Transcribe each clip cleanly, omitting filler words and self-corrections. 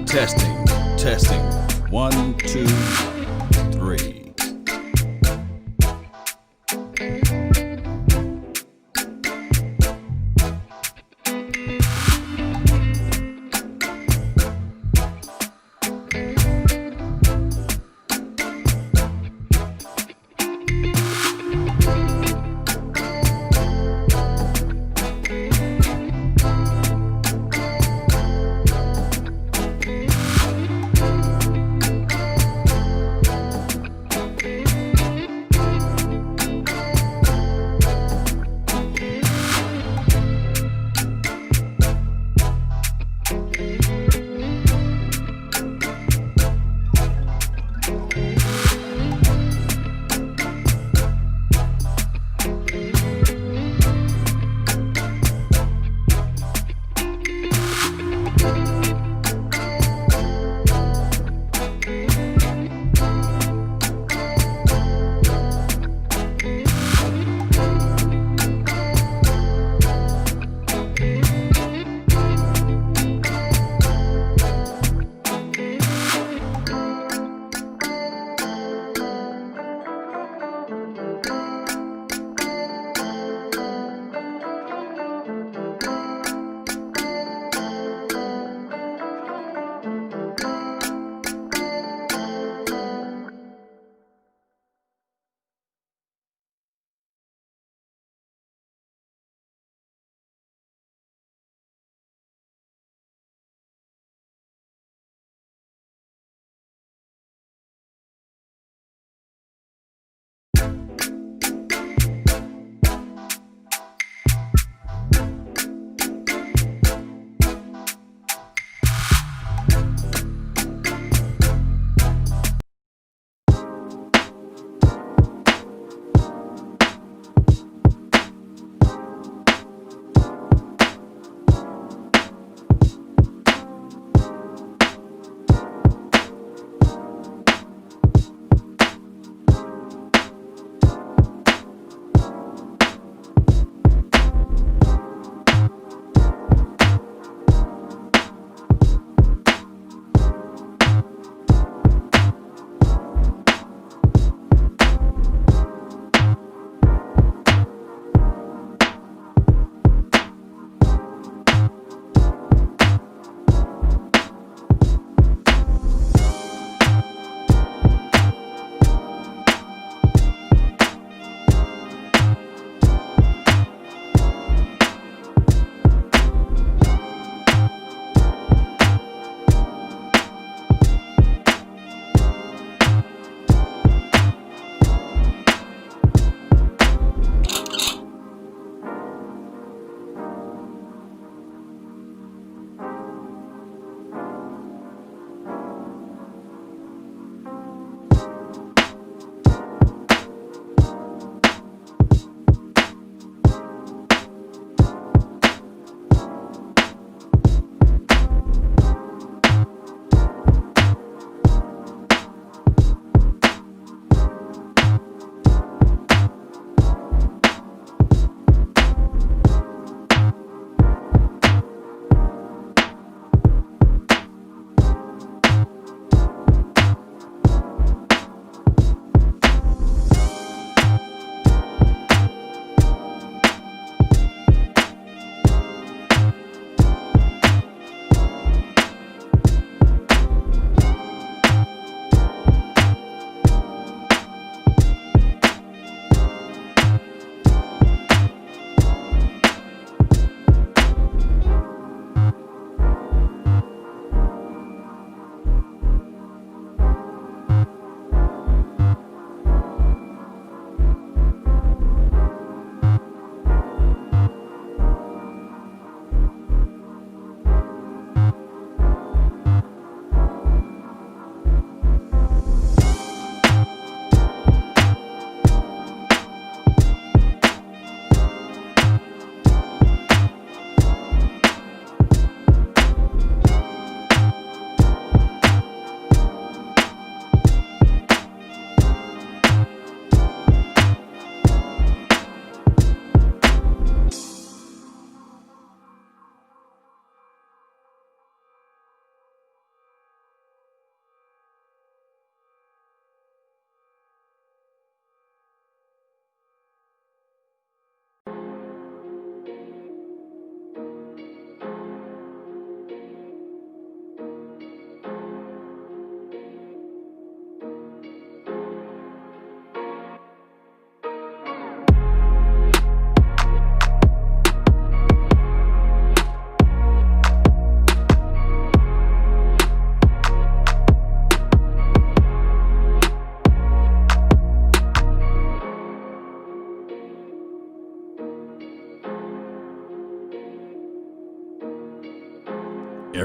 Testing, testing. 1, 2, 3.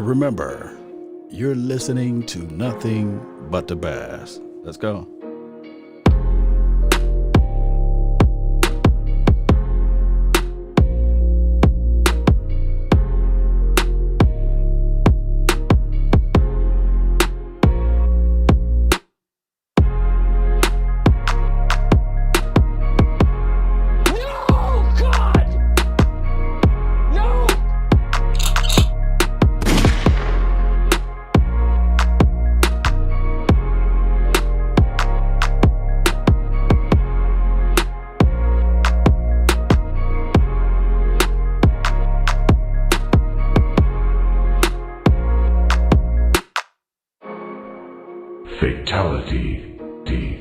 And remember, you're listening to nothing but the best. Let's go. Fatality D.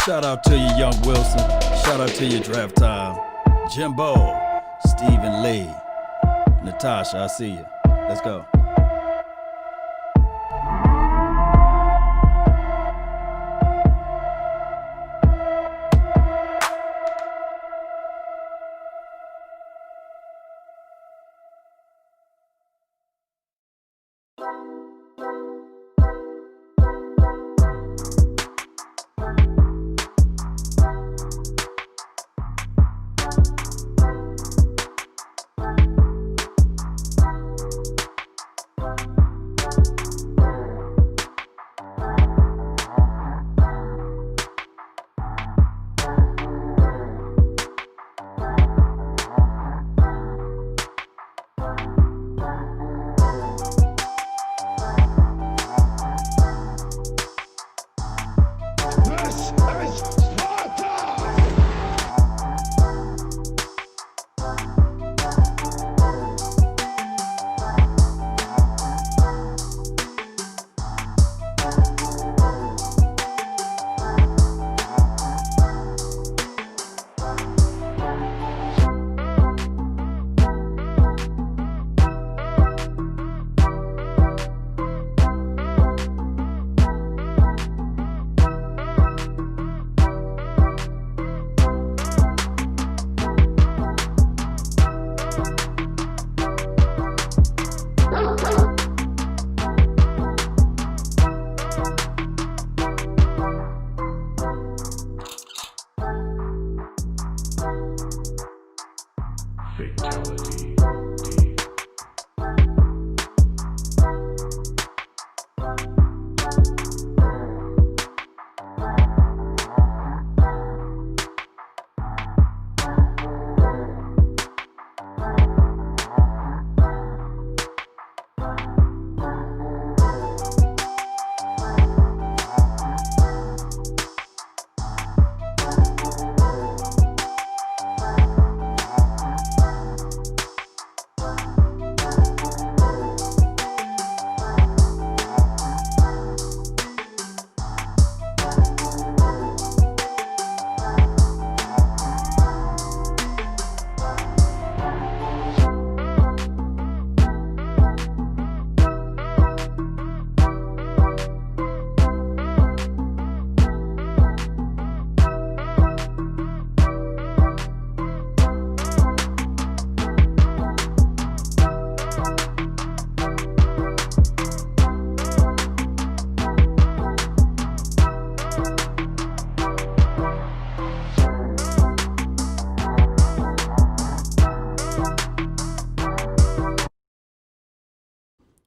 Shout out to you, Young Wilson. Shout out to you, Draft Time. Jimbo, Stephen Lee, Natasha, I see you. Let's go. Fatality.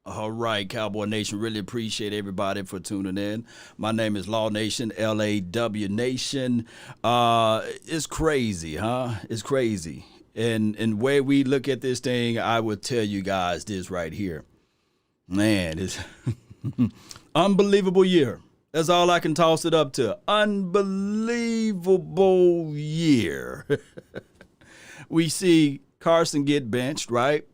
All right, Cowboy Nation, really appreciate everybody for tuning in. My name is Law Nation, LAW Nation. It's crazy, huh? It's crazy. And where we look at this thing, I would tell you guys this right here. Man, it's unbelievable year. That's all I can toss it up to. Unbelievable year. We see Carson get benched, right?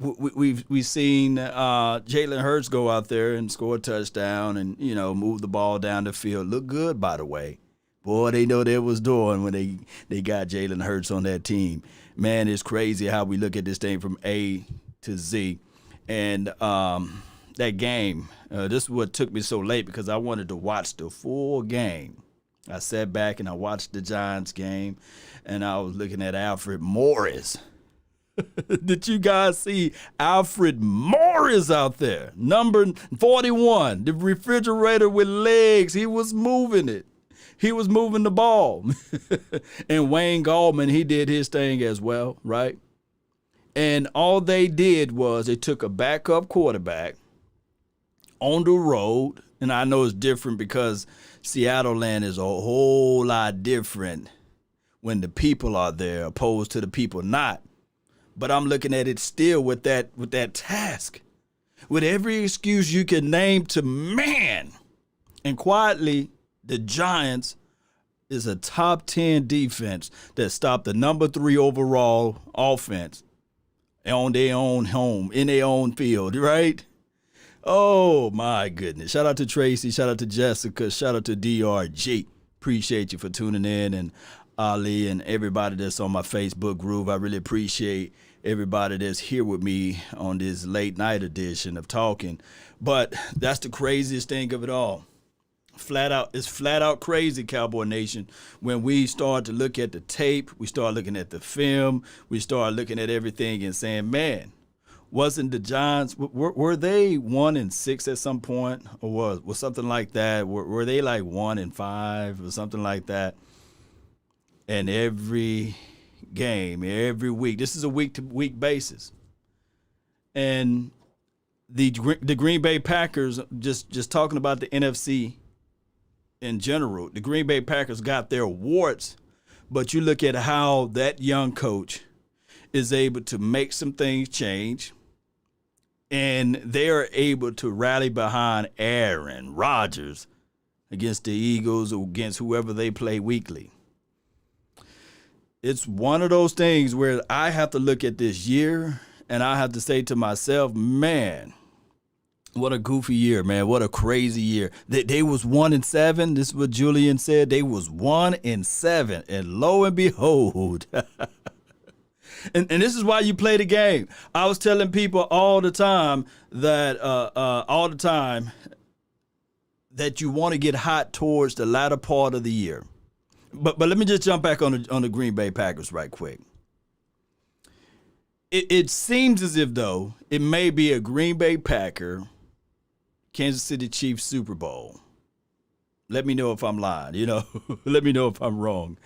We've seen Jalen Hurts go out there and score a touchdown and, you know, move the ball down the field. Look good, by the way. Boy, they know they was doing when they got Jalen Hurts on that team. Man, it's crazy how we look at this thing from A to Z. And that game, this is what took me so late because I wanted to watch the full game. I sat back and I watched the Giants game, and I was looking at Alfred Morris. Did you guys see Alfred Morris out there? Number 41, the refrigerator with legs. He was moving it. He was moving the ball. And Wayne Gallman, he did his thing as well, right? And all they did was they took a backup quarterback on the road. And I know it's different because Seattle land is a whole lot different when the people are there opposed to the people not. But I'm looking at it still with that task, with every excuse you can name to man. And quietly, the Giants is a top 10 defense that stopped the number 3 overall offense on their own home, in their own field, right? Oh, my goodness. Shout out to Tracy. Shout out to Jessica. Shout out to DRG. Appreciate you for tuning in, and Ali and everybody that's on my Facebook group. I really appreciate everybody that's here with me on this late night edition of Talking. But that's the craziest thing of it all. It's flat out crazy, Cowboy Nation. When we start to look at the tape, we start looking at the film, we start looking at everything and saying, man, wasn't the Giants, were they 1-6 at some point? Or was something like that? Were they like 1-5 or something like that? And every game, every week, this is a week-to-week basis. And the Green Bay Packers, just talking about the NFC in general, the Green Bay Packers got their warts, but you look at how that young coach is able to make some things change, and they are able to rally behind Aaron Rodgers against the Eagles or against whoever they play weekly. It's one of those things where I have to look at this year and I have to say to myself, man, what a goofy year, man. What a crazy year. They was 1-7. This is what Julian said. They was 1-7. And lo and behold. And this is why you play the game. I was telling people all the time that you want to get hot towards the latter part of the year. But let me just jump back on the Green Bay Packers right quick. It seems as if, though, it may be a Green Bay Packer, Kansas City Chiefs Super Bowl. Let me know if I'm lying, Let me know if I'm wrong.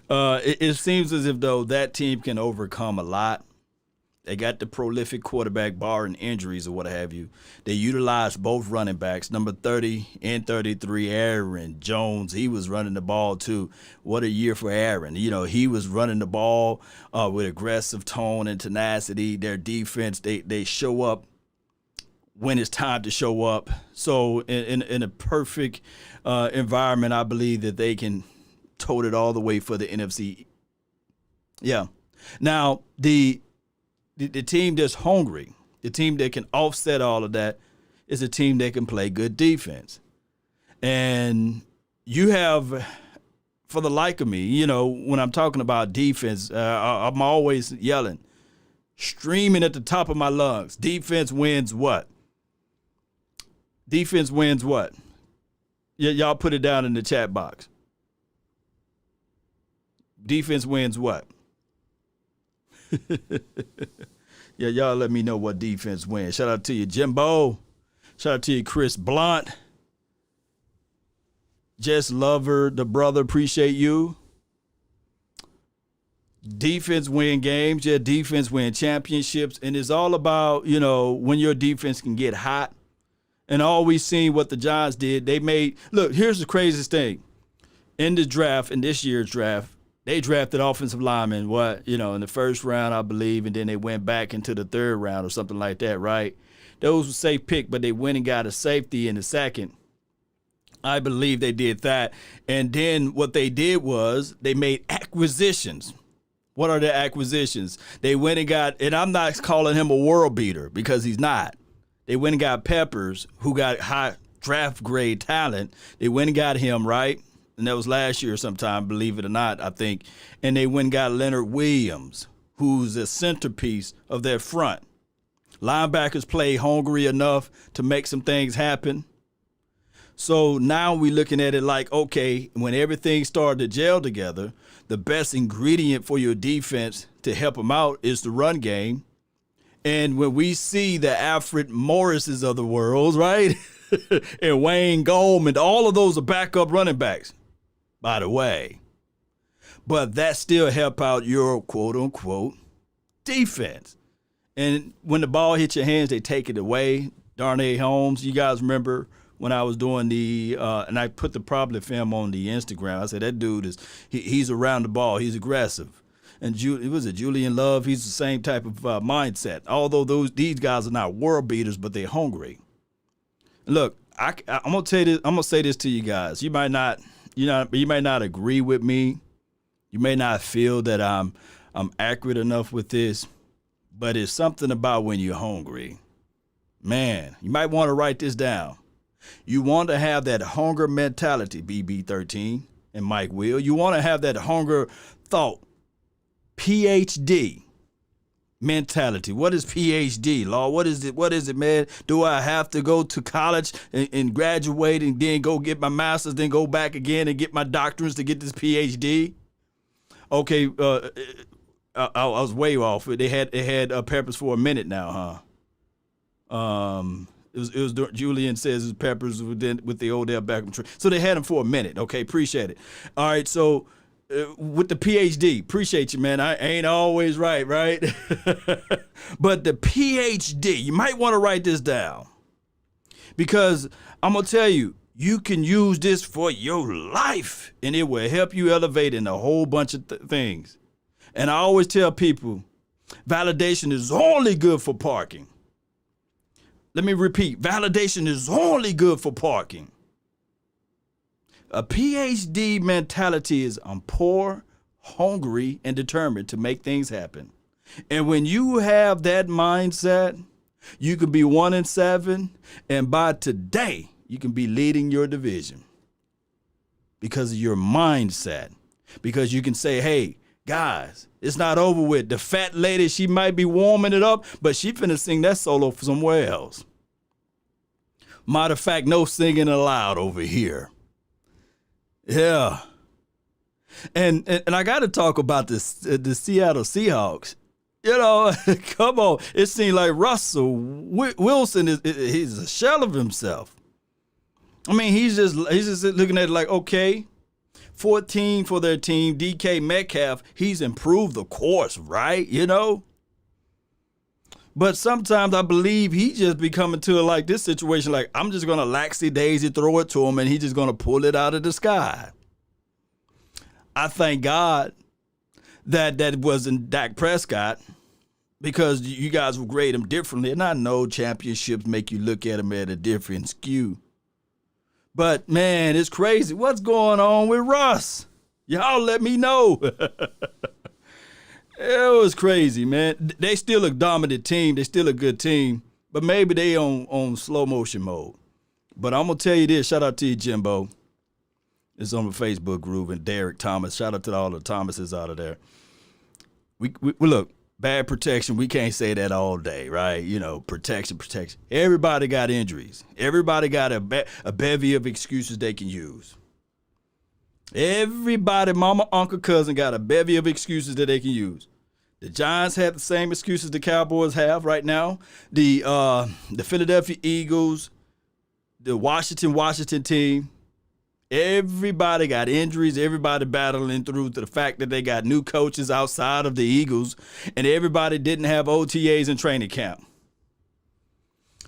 It seems as if, though, that team can overcome a lot. They got the prolific quarterback, barring injuries or what have you. They utilized both running backs. Number 30 and 33, Aaron Jones. He was running the ball, too. What a year for Aaron. You know, he was running the ball with aggressive tone and tenacity. Their defense, they show up when it's time to show up. So in a perfect environment, I believe that they can tote it all the way for the NFC. Yeah. Now, the team that's hungry, the team that can offset all of that, is a team that can play good defense. And you have, for the like of me, you know, when I'm talking about defense, I'm always yelling, streaming at the top of my lungs. Defense wins what? Defense wins what? Y'all put it down in the chat box. Defense wins what? Yeah, y'all let me know what defense wins. Shout out to you, Jimbo. Shout out to you, Chris Blunt. Jess Lover, the brother, appreciate you. Defense win games. Yeah, defense win championships. And it's all about, you know, when your defense can get hot. And always seen what the Giants did. They made, look, here's the craziest thing. In the draft, in this year's draft, they drafted offensive linemen, in the first round, I believe, and then they went back into the third round or something like that, right? Those were safe pick, but they went and got a safety in the second. I believe they did that. And then what they did was they made acquisitions. What are the acquisitions? They went and got, and I'm not calling him a world beater because he's not. They went and got Peppers, who got high draft grade talent. They went and got him, right? And that was last year sometime, believe it or not, I think. And they went and got Leonard Williams, who's a centerpiece of their front. Linebackers play hungry enough to make some things happen. So now we're looking at it like, okay, when everything started to gel together, the best ingredient for your defense to help them out is the run game. And when we see the Alfred Morrises of the world, right, and Wayne Goldman, all of those are backup running backs, by the way. But that still help out your quote-unquote defense. And when the ball hits your hands, they take it away. Darnay Holmes, you guys remember when I was doing and I put the probably film on the Instagram. I said, that dude he's around the ball. He's aggressive. And it was Julian Love. He's the same type of mindset. Although these guys are not world beaters, but they're hungry. Look, I'm gonna tell you this. I'm gonna say this to you guys. You might not agree with me. You may not feel that I'm accurate enough with this, but it's something about when you're hungry. Man, you might want to write this down. You want to have that hunger mentality, BB13 and Mike Will. You want to have that hunger thought, PhD mentality. What is PhD, Law? What is it? What is it, man? Do I have to go to college and graduate and then go get my master's, then go back again and get my doctorates to get this PhD? Okay, I was way off. They had Peppers for a minute now, huh? It was Julian says it's Peppers with the Odell Beckham trade. So they had him for a minute. Okay, appreciate it. All right, so with the PhD, appreciate you, man. I ain't always right? But the PhD, you might want to write this down because I'm going to tell you, you can use this for your life and it will help you elevate in a whole bunch of things. And I always tell people, validation is only good for parking. Let me repeat, validation is only good for parking. A PhD mentality is I'm poor, hungry, and determined to make things happen. And when you have that mindset, you can be 1-7, and by today, you can be leading your division because of your mindset. Because you can say, hey, guys, it's not over with. The fat lady, she might be warming it up, but she finna sing that solo somewhere else. Matter of fact, no singing allowed over here. Yeah. And I got to talk about the Seattle Seahawks. You know, come on. It seems like Russell Wilson he's a shell of himself. I mean, he's just looking at it like, okay, 14 for their team. DK Metcalf, he's improved, of course, right? You know? But sometimes I believe he just be coming to like this situation, like I'm just going to laxy-daisy throw it to him and he's just going to pull it out of the sky. I thank God that wasn't Dak Prescott, because you guys will grade him differently. And I know championships make you look at him at a different skew. But, man, it's crazy. What's going on with Russ? Y'all let me know. It was crazy, man. They still a dominant team. They still a good team. But maybe they on slow motion mode. But I'm going to tell you this. Shout out to you, Jimbo. It's on the Facebook group. And Derek Thomas. Shout out to all the Thomases out of there. We look, bad protection. We can't say that all day, right? You know, protection. Everybody got injuries. Everybody got a bevy of excuses they can use. Everybody, mama, uncle, cousin, got a bevy of excuses that they can use. The Giants have the same excuses the Cowboys have right now. The Philadelphia Eagles, the Washington team, everybody got injuries. Everybody battling through to the fact that they got new coaches outside of the Eagles, and everybody didn't have OTAs in training camp.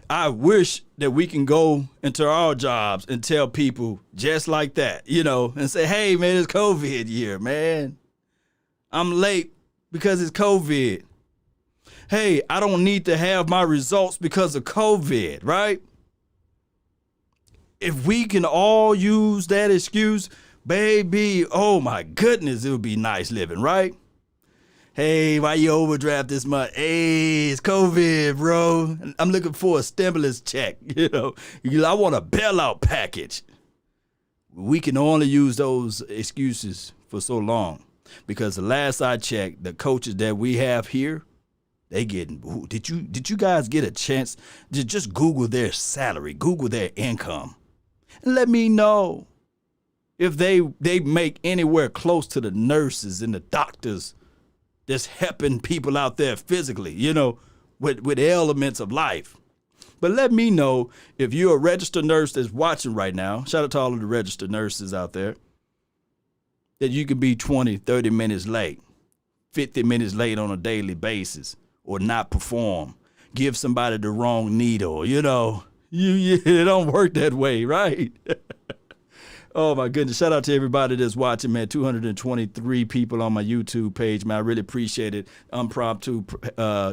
I wish that we can go into our jobs and tell people just like that, you know, and say, hey, man, it's COVID year, man. I'm late because it's COVID. Hey, I don't need to have my results because of COVID, right? If we can all use that excuse, baby, oh, my goodness, it would be nice living, right? Hey, why you overdraft this month? Hey, it's COVID, bro. I'm looking for a stimulus check. You know, I want a bailout package. We can only use those excuses for so long, because the last I checked, the coaches that we have here, they getting. Did you guys get a chance to just Google their salary, Google their income, and let me know if they make anywhere close to the nurses and the doctors that's helping people out there physically, you know, with elements of life. But let me know if you're a registered nurse that's watching right now. Shout out to all of the registered nurses out there. That you could be 20, 30 minutes late, 50 minutes late on a daily basis, or not perform, give somebody the wrong needle, you know. It don't work that way, right? Oh, my goodness. Shout out to everybody that's watching, man. 223 people on my YouTube page, man. I really appreciate it. Impromptu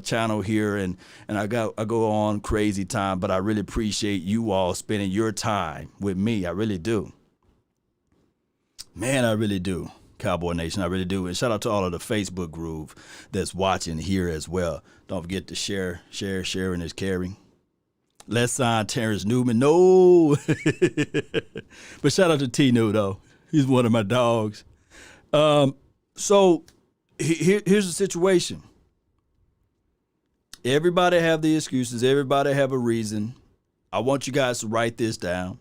channel here, and I go on crazy time, but I really appreciate you all spending your time with me. I really do. Man, I really do. Cowboy Nation, I really do. And shout out to all of the Facebook group that's watching here as well. Don't forget to share. Sharing is caring. Let's sign Terrence Newman. No. But shout out to T-New, though. He's one of my dogs. So here's the situation. Everybody have the excuses. Everybody have a reason. I want you guys to write this down.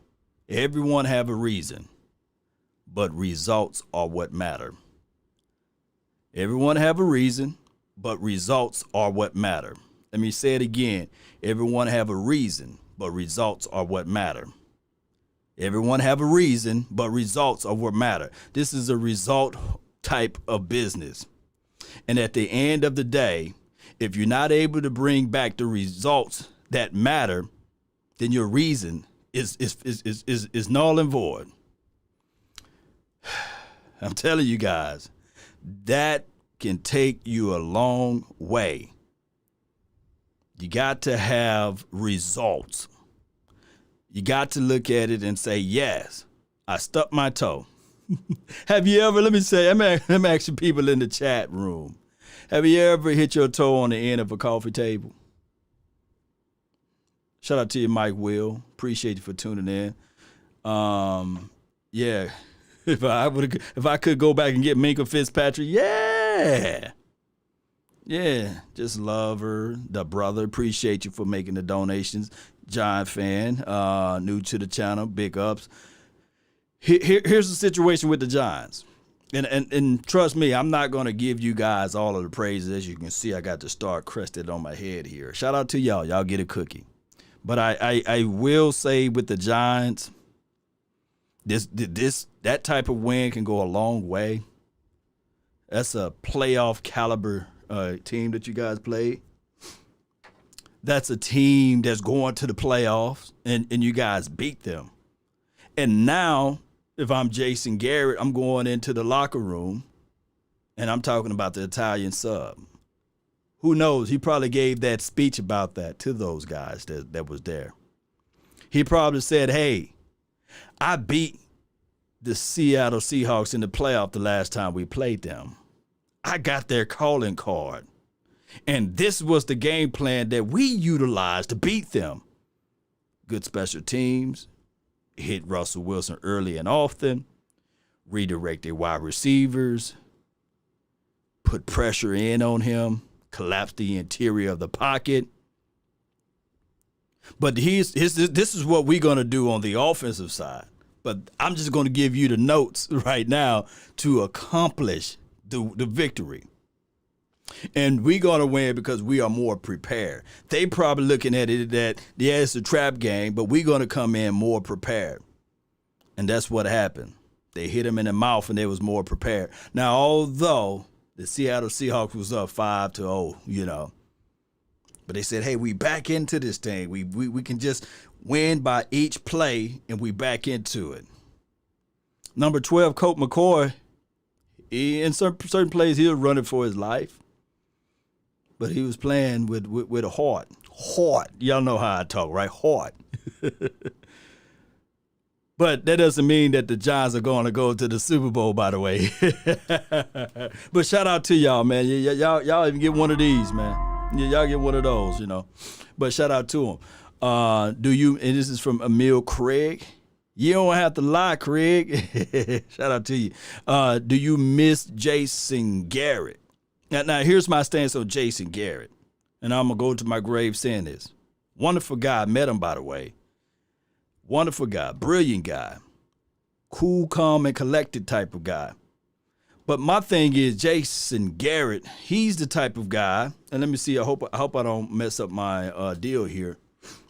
Everyone have a reason, but results are what matter. Everyone have a reason, but results are what matter. Let me say it again. Everyone have a reason, but results are what matter. Everyone have a reason, but results are what matter. This is a result type of business. And at the end of the day, if you're not able to bring back the results that matter, then your reason is null and void. I'm telling you guys, that can take you a long way. You got to have results. You got to look at it and say, yes, I stubbed my toe. Have you ever, let me ask you people in the chat room, have you ever hit your toe on the end of a coffee table? Shout out to you, Mike Will. Appreciate you for tuning in. Yeah, if I could go back and get Minka Fitzpatrick, yeah. Yeah, just love her, the brother. Appreciate you for making the donations. Giant fan, new to the channel, big ups. Here's the situation with the Giants. And trust me, I'm not going to give you guys all of the praises. As you can see, I got the star crested on my head here. Shout out to y'all. Y'all get a cookie. But I will say with the Giants, That type of win can go a long way. That's a playoff caliber team that you guys played. That's a team that's going to the playoffs, and you guys beat them. And now, if I'm Jason Garrett, I'm going into the locker room, and I'm talking about the Italian sub. Who knows? He probably gave that speech about that to those guys that was there. He probably said, hey, I beat the Seattle Seahawks in the playoff the last time we played them. I got their calling card. And this was the game plan that we utilized to beat them. Good special teams, hit Russell Wilson early and often, redirect their wide receivers, put pressure in on him, collapse the interior of the pocket. But this is what we're going to do on the offensive side. But I'm just going to give you the notes right now to accomplish the victory. And we're going to win because we are more prepared. They probably looking at it that, yeah, it's a trap game, but we're going to come in more prepared. And that's what happened. They hit him in the mouth, and they was more prepared. Now, although the Seattle Seahawks was up 5-0, you know, but they said, hey, we back into this thing. We can just win by each play, and we back into it. Number 12, Colt McCoy, in certain plays, he was running for his life. But he was playing with a heart. Heart. Y'all know how I talk, right? Heart. But that doesn't mean that the Giants are going to go to the Super Bowl, by the way. But shout out to y'all, man. Y'all even get one of these, man. Y'all get one of those, you know. But shout out to them. And this is from Emil Craig. You don't have to lie, Craig. Shout out to you. Do you miss Jason Garrett? Now, here's my stance on Jason Garrett, and I'm going to go to my grave saying this. Wonderful guy. Met him, by the way. Wonderful guy. Brilliant guy. Cool, calm, and collected type of guy. But my thing is Jason Garrett, he's the type of guy, and let me see, I hope I don't mess up my deal here.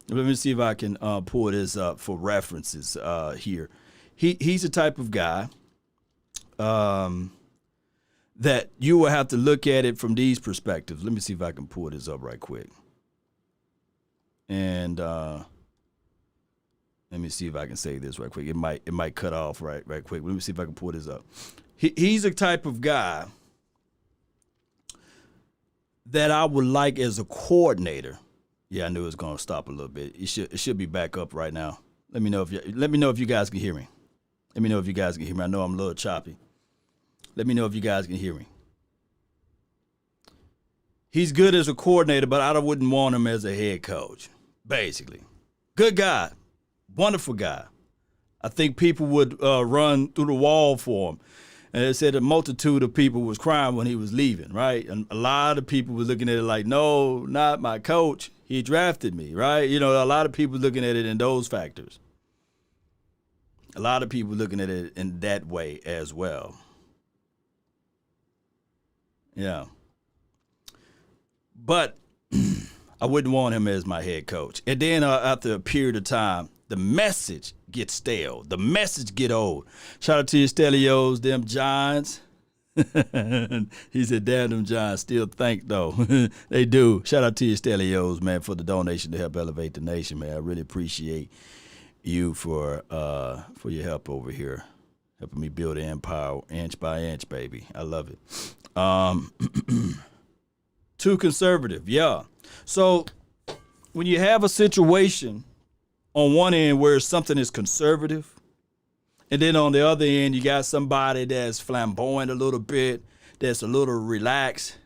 Let me see if I can pull this up for references here. He's the type of guy that you will have to look at it from these perspectives. Let me see if I can pull this up right quick. And let me see if I can say this right quick. It might cut off right quick. Let me see if I can pull this up. He's a type of guy that I would like as a coordinator. Yeah, I knew it was going to stop a little bit. It should be back up right now. Let me know if you guys can hear me. Let me know if you guys can hear me. I know I'm a little choppy. Let me know if you guys can hear me. He's good as a coordinator, but I wouldn't want him as a head coach, basically. Good guy. Wonderful guy. I think people would run through the wall for him. And it said a multitude of people was crying when he was leaving, right? And a lot of people were looking at it like, no, not my coach. He drafted me, right? You know, a lot of people looking at it in those factors. A lot of people looking at it in that way as well. Yeah. But I wouldn't want him as my head coach. And then after a period of time, the message gets stale. The message get old. Shout out to your Stelios, them Giants. He said, damn, them Giants still think, though. They do. Shout out to your Stelios, man, for the donation to help elevate the nation, man. I really appreciate you for your help over here, helping me build an empire inch by inch, baby. I love it. Too conservative, yeah. So when you have a situation on one end where something is conservative, and then on the other end you got somebody that's flamboyant a little bit, that's a little relaxed,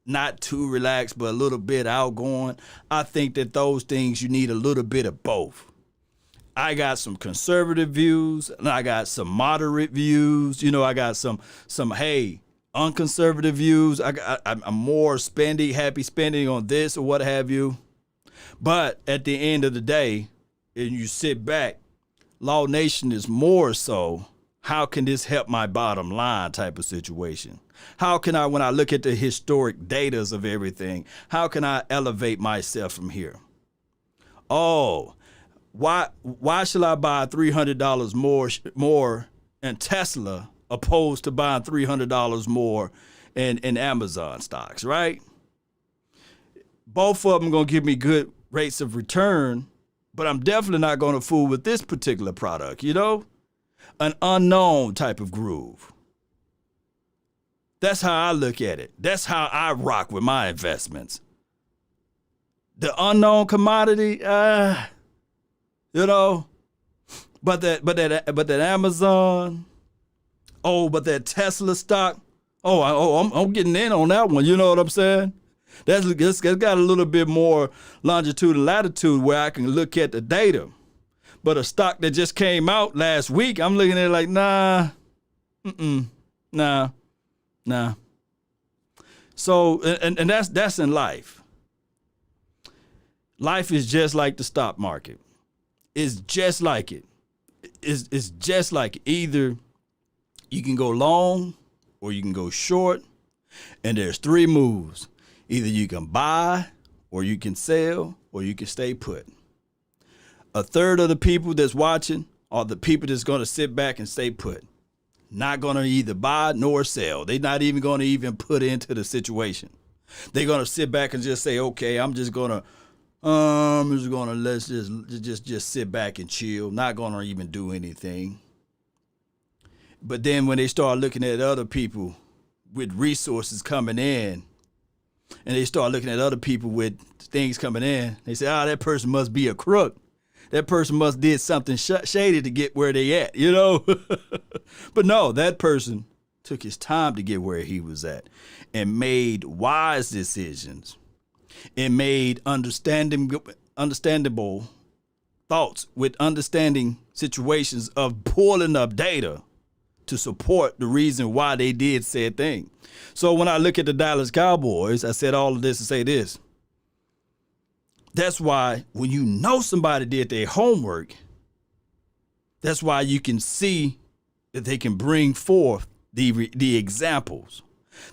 not too relaxed, but a little bit outgoing, I think that those things you need a little bit of both. I got some conservative views, and I got some moderate views. You know, I got some unconservative views. I'm more happy spending on this or what have you. But at the end of the day, and you sit back, Law Nation is more so, how can this help my bottom line type of situation? How can I, when I look at the historic datas of everything, how can I elevate myself from here? Oh, Why should I buy $300 more in Tesla opposed to buying $300 more in Amazon stocks, right? Both of them going to give me good rates of return, but I'm definitely not going to fool with this particular product, an unknown type of groove. That's how I look at it. That's how I rock with my investments. The unknown commodity, but that Amazon, but that Tesla stock, I'm getting in on that one. You know what I'm saying? That's got a little bit more longitude and latitude where I can look at the data. But a stock that just came out last week, I'm looking at it like, nah. So, and that's in life. Life is just like the stock market. It's just like it. It's just like it. Either you can go long or you can go short, and there's 3 moves. Either you can buy or you can sell or you can stay put. A third of the people that's watching are the people that's going to sit back and stay put. Not going to either buy nor sell. They're not even going to even put into the situation. They're going to sit back and just say, okay, let's just sit back and chill. Not going to even do anything. But then when they start looking at other people with resources coming in, and they start looking at other people with things coming in, they say, that person must be a crook. That person must did something shady to get where they at, But no, that person took his time to get where he was at and made wise decisions and made understandable thoughts with understanding situations of pulling up data to support the reason why they did said thing. So when I look at the Dallas Cowboys, I said all of this to say this. That's why when you know somebody did their homework, that's why you can see that they can bring forth the examples.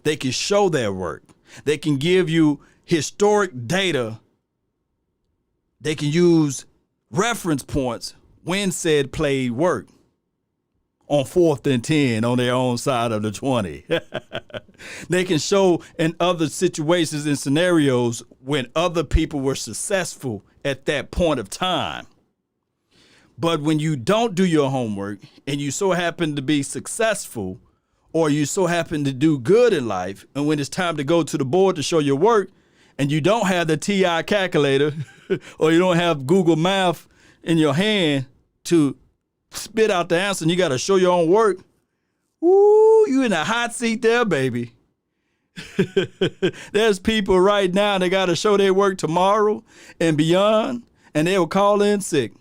They can show their work. They can give you historic data. They can use reference points when said play worked on 4th and 10 on their own side of the 20. They can show in other situations and scenarios when other people were successful at that point of time. But when you don't do your homework and you so happen to be successful or you so happen to do good in life, and when it's time to go to the board to show your work and you don't have the TI calculator or you don't have Google Math in your hand to spit out the answer and you got to show your own work, ooh, you in a hot seat there, baby. There's people right now that got to show their work tomorrow and beyond, and they will call in sick.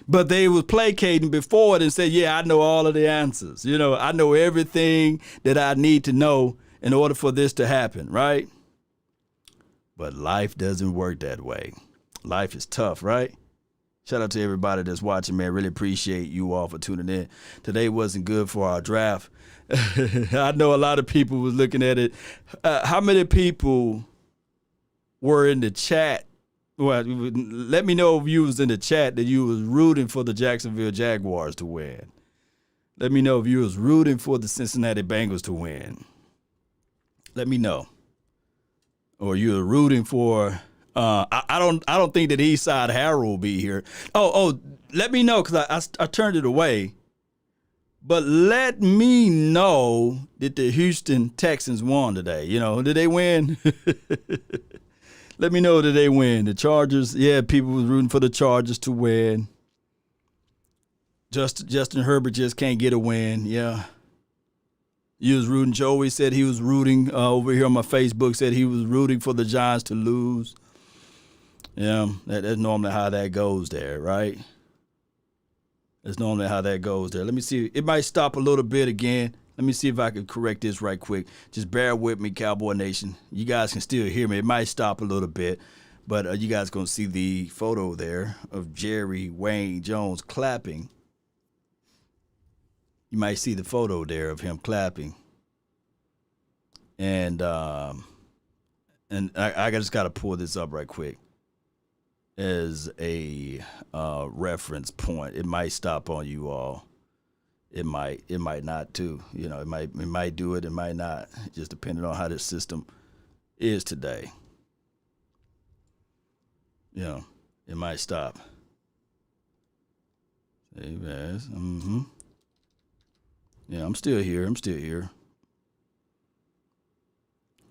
But they was placating before it and said, yeah, I know all of the answers. I know everything that I need to know in order for this to happen, right? But life doesn't work that way. Life is tough, right? Shout out to everybody that's watching, man. Really appreciate you all for tuning in. Today wasn't good for our draft. I know a lot of people was looking at it. How many people were in the chat? Well, let me know if you was in the chat that you was rooting for the Jacksonville Jaguars to win. Let me know if you was rooting for the Cincinnati Bengals to win. Let me know. Or you were rooting for... I don't think that Eastside Harold will be here. Let me know because I turned it away. But let me know that the Houston Texans won today. Did they win? Let me know that they win. The Chargers, yeah, people was rooting for the Chargers to win. Justin Herbert just can't get a win. Yeah. You was rooting. Joey said he was rooting over here on my Facebook, said he was rooting for the Giants to lose. Yeah, that's normally how that goes there, right? That's normally how that goes there. Let me see. It might stop a little bit again. Let me see if I can correct this right quick. Just bear with me, Cowboy Nation. You guys can still hear me. It might stop a little bit, but you guys going to see the photo there of Jerry Wayne Jones clapping. You might see the photo there of him clapping. And I just got to pull this up right quick. as a reference point. It might stop on you all. It might not too. You know, it might do it. It might not. Just depending on how the system is today. You know, it might stop. Save as. Yeah, I'm still here. And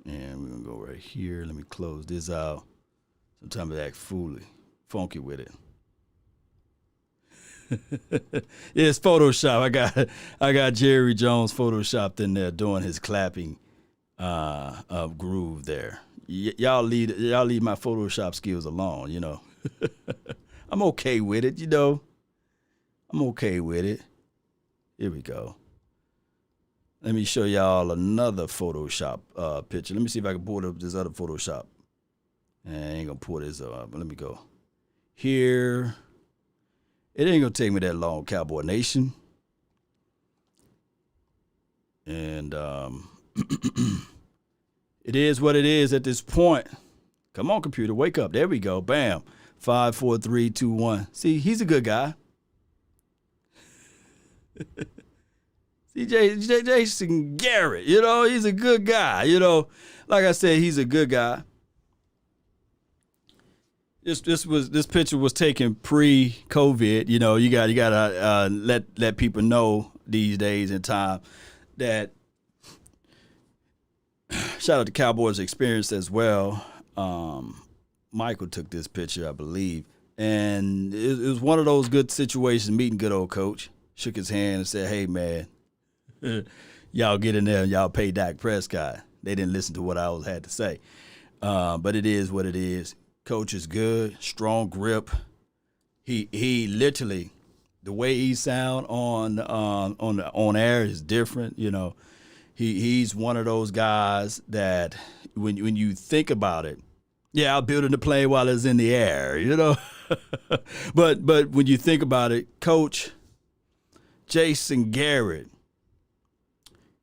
we're gonna go right here. Let me close this out. Sometimes I act funky with it. Yeah, it's Photoshop. I got Jerry Jones photoshopped in there doing his clapping groove there. Y'all leave my Photoshop skills alone, you know. I'm okay with it, you know. I'm okay with it. Here we go. Let me show y'all another Photoshop picture. Let me see if I can pull up this other Photoshop. I ain't gonna pull this up, but let me go. Here. It ain't gonna take me that long, Cowboy Nation. And it is what it is at this point. Come on, computer, wake up. There we go. Bam. 5, 4, 3, 2, 1. See, he's a good guy. See, Jason Garrett, you know, he's a good guy. You know, like I said, he's a good guy. This picture was taken pre-COVID. You know, you gotta let people know these days and time that shout out to Cowboys experience as well. Michael took this picture, I believe, and it was one of those good situations. Meeting good old coach, shook his hand and said, "Hey man, y'all get in there and y'all pay Dak Prescott." They didn't listen to what I had to say, but it is what it is. Coach is good, strong grip. He literally, the way he sound on air is different. You know, he's one of those guys that when you think about it, yeah, I'm building the plane while it's in the air. You know, but when you think about it, Coach Jason Garrett,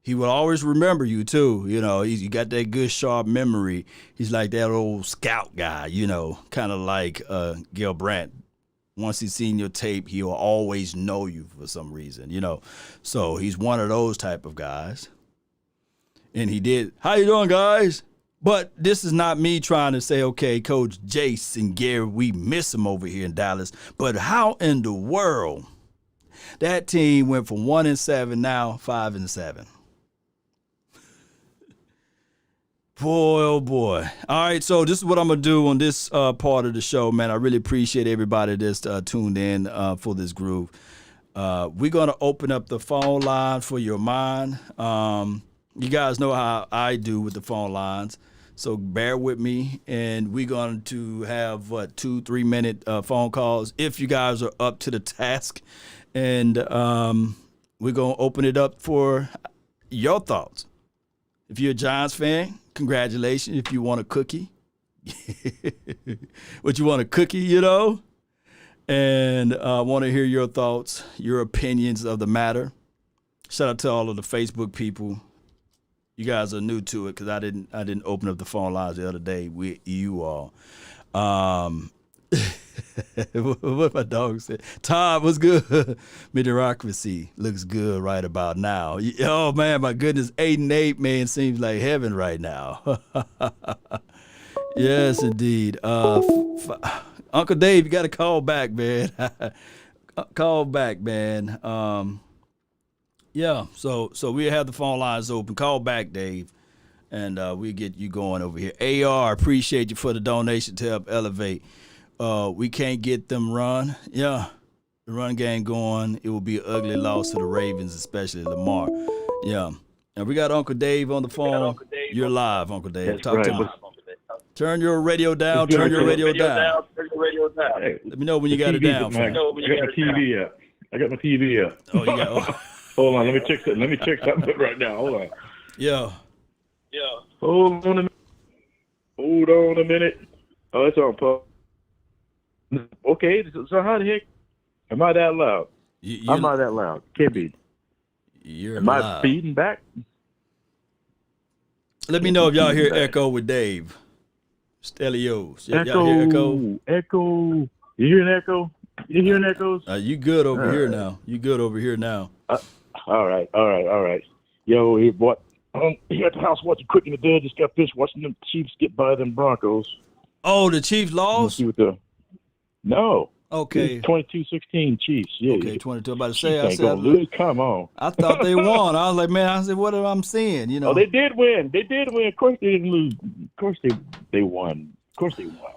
he will always remember you, too. You know, you got that good, sharp memory. He's like that old scout guy, you know, kind of like Gil Brandt. Once he's seen your tape, he'll always know you for some reason, you know. So he's one of those type of guys. And he did, how you doing, guys? But this is not me trying to say, okay, Coach Jason Garrett, we miss him over here in Dallas. But how in the world that team went from 1-7 now 5-7? Boy, oh boy. All right, so this is what I'm going to do on this part of the show, man. I really appreciate everybody that's tuned in for this groove. We're going to open up the phone line for your mind. You guys know how I do with the phone lines, so bear with me. And we're going to have, 2-3 minute phone calls if you guys are up to the task. And we're going to open it up for your thoughts. If you're a Giants fan, congratulations. If you want a cookie, you know, and I want to hear your thoughts, your opinions of the matter. Shout out to all of the Facebook people. You guys are new to it because I didn't open up the phone lines the other day with you all. What my dog said. Todd, what's good? Mediocrity looks good right about now. Oh, man, my goodness. 8-8, man, seems like heaven right now. Yes, indeed. Uncle Dave, you got to call back, man. Call back, man. Yeah, so we have the phone lines open. Call back, Dave, and we'll get you going over here. AR, appreciate you for the donation to help elevate. We can't get them run. Yeah, the run game going. It will be an ugly loss to the Ravens, especially Lamar. Yeah. And we got Uncle Dave on the phone. You're live, Uncle Dave. That's Talk right. to me. Turn your radio down. Turn your radio down. Hey, Let me know when you got it down. I got my TV up. Oh, you got. Hold on. Let me check something right now. Hold on. Yeah. Hold on a minute. Oh, it's on, Paul. Okay, so how the heck am I that loud? I'm not that loud. Can't be. Am I feeding back? Let me know if y'all hear echo with Dave. Stelios. Y'all hear echo? Echo. You hear an echo? You hearing echoes? You good over here now. You good over here now. All right. Yo, here at the house watching Cooking the Dead. Just got finished watching them Chiefs get by them Broncos. Oh, the Chiefs lost? No. Okay. 22-16 Chiefs. Yeah. Okay, 22. I'm about to Chiefs say, I ain't said, gonna lose. Come on. I thought they won. I was like, man, I said, what am I seeing? You know. Oh, they did win. Of course they didn't lose. Of course they won. Of course they won.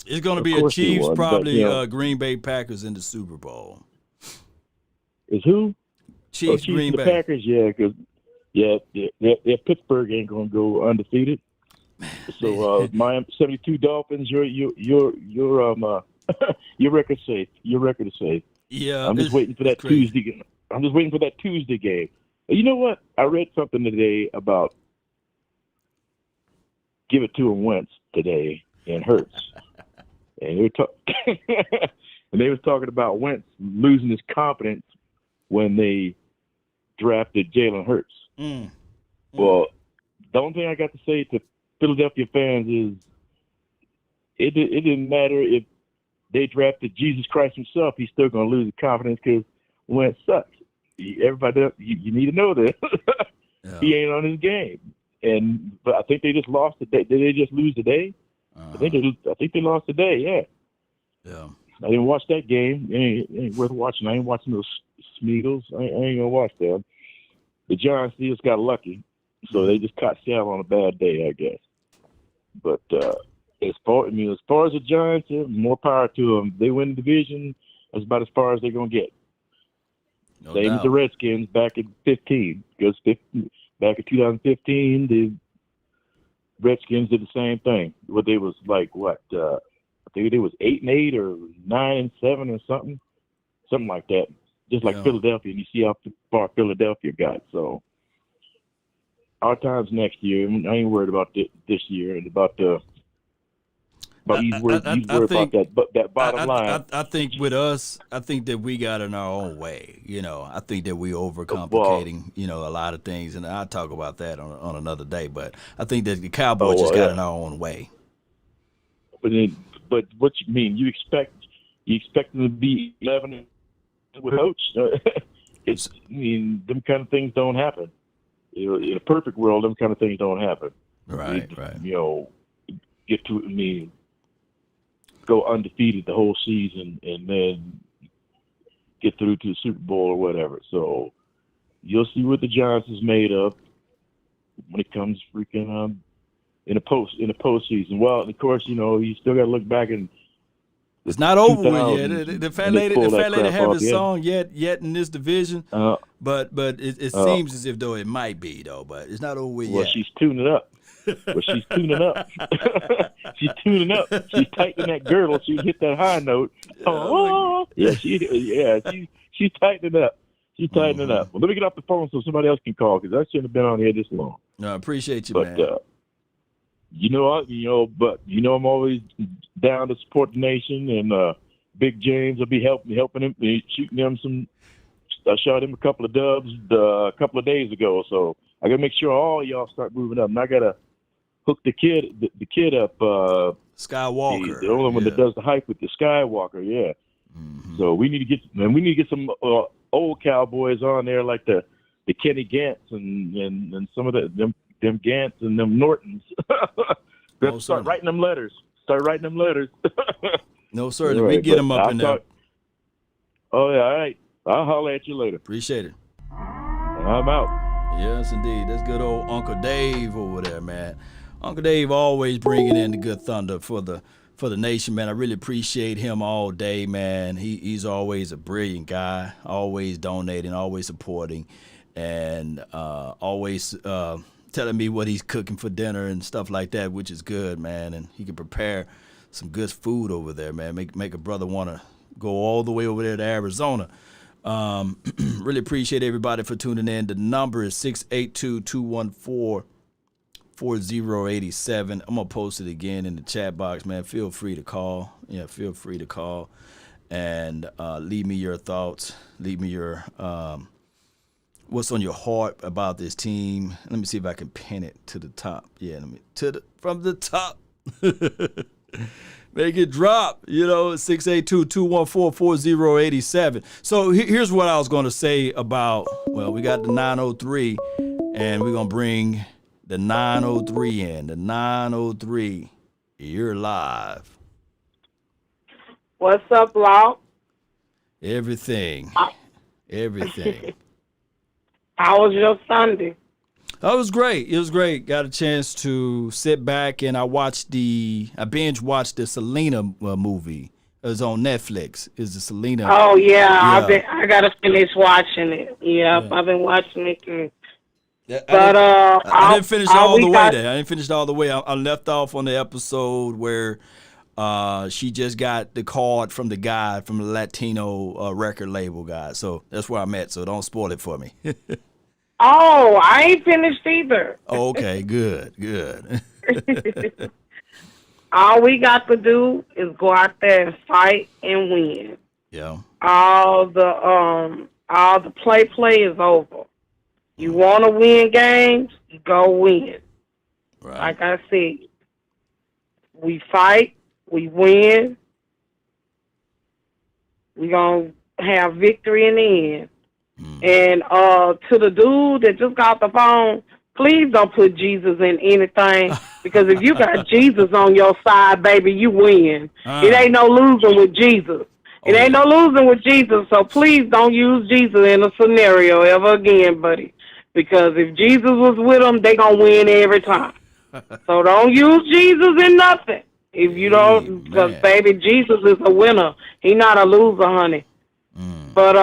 It's going to be a Chiefs, probably Green Bay Packers in the Super Bowl. Is who? Chiefs, Green Bay. Packers, yeah, because Pittsburgh ain't going to go undefeated. So Miami 72 Dolphins, your record's safe. Your record is safe. Yeah, I'm just waiting for that Tuesday. I'm just waiting for that Tuesday game. You know what? I read something today about give it to him Wentz today and Hurts, and they was talking about Wentz losing his confidence when they drafted Jalen Hurts. Well, the only thing I got to say to Philadelphia fans is it didn't matter if they drafted Jesus Christ himself. He's still going to lose his confidence because Wentz sucks. Everybody else, you need to know this. Yeah. He ain't on his game. But I think they just lost today. Did they just lose today? I think they lost today. Yeah. Yeah. I didn't watch that game. It ain't worth watching. I ain't watching those Smeagol's. I ain't gonna watch them. The Giants just got lucky, so they just caught Seattle on a bad day, I guess. But as far as the Giants, more power to them. They win the division. That's about as far as they're gonna get. No Same doubt. as the Redskins back in 15. Because back in 2015, the Redskins did the same thing. What they was like, I think it was 8-8 or 9-7 or something like that. Just like Philadelphia, and you see how far Philadelphia got. So our times next year. I ain't worried about this year and about the. But he's worried about that bottom line. I think with us, I think that we got in our own way. You know, I think that we overcomplicating, a lot of things, and I'll talk about that on another day. But I think that the Cowboys just got in our own way. But what you mean? You expect them to be 11 with coach? Them kind of things don't happen. In a perfect world, them kind of things don't happen. Right. Get to go undefeated the whole season and then get through to the Super Bowl or whatever. So you'll see what the Giants is made of when it comes freaking in the postseason. Well, of course, you still got to look back and. It's not over with yet. The fat lady have his song yet in this division, but it seems as if though it might be though, but it's not over with yet. Well, she's tuning up. She's tuning up. She's tightening that girdle. She hit that high note. She's tightening up. She's tightening up. Well, let me get off the phone so somebody else can call because I shouldn't have been on here this long. No, I appreciate you, man. But I'm always down to support the nation, and Big James will be helping him, shooting him some. I shot him a couple of dubs a couple of days ago, so I gotta make sure all y'all start moving up. And I gotta hook the kid up. Skywalker, the only one that does the hype with the Skywalker, yeah. Mm-hmm. So we need to get some old Cowboys on there, like the Kenny Gants and some of them Gants and them Nortons. Start writing them letters. No, sir. We get them up in there. Oh, yeah. All right. I'll holler at you later. Appreciate it. I'm out. Yes, indeed. That's good old Uncle Dave over there, man. Uncle Dave always bringing in the good thunder for the nation, man. I really appreciate him all day, man. He's always a brilliant guy, always donating, always supporting, and always telling me what he's cooking for dinner and stuff like that, which is good, man. And he can prepare some good food over there, man. Make a brother want to go all the way over there to Arizona. Really appreciate everybody for tuning in. The number is 682-214-4087. I'm going to post it again in the chat box, man. Feel free to call. Yeah, feel free to call and leave me your thoughts. Leave me your what's on your heart about this team. Let me see if I can pin it to the top. Yeah, from the top. Make it drop, 682-214-4087. So here's what I was going to say about, we got the 903, and we're going to bring the 903 in. The 903, you're live. What's up, Law? Everything. How was your Sunday? That was great. It was great. Got a chance to sit back and I binge watched the Selena movie. It was on Netflix. It's the Selena. Oh yeah. I gotta finish watching it. Yep, I've been watching it too. I didn't finish all the way there. I didn't finish all the way. I left off on the episode where she just got the card from the guy from the Latino record label guy. So that's where I'm at. So don't spoil it for me. Oh, I ain't finished either. Okay, good. All we got to do is go out there and fight and win. Yeah. All the play is over. You want to win games, you go win. Right. Like I said, we fight, we win. We gonna have victory in the end. And to the dude that just got the phone, please don't put Jesus in anything, because if you got Jesus on your side, baby, you win. It ain't no losing with Jesus. Ain't no losing with Jesus, so please don't use Jesus in a scenario ever again, buddy. Because if Jesus was with them, they going to win every time. So don't use Jesus in nothing. If you don't, because, baby, Jesus is a winner. He not a loser, honey. But,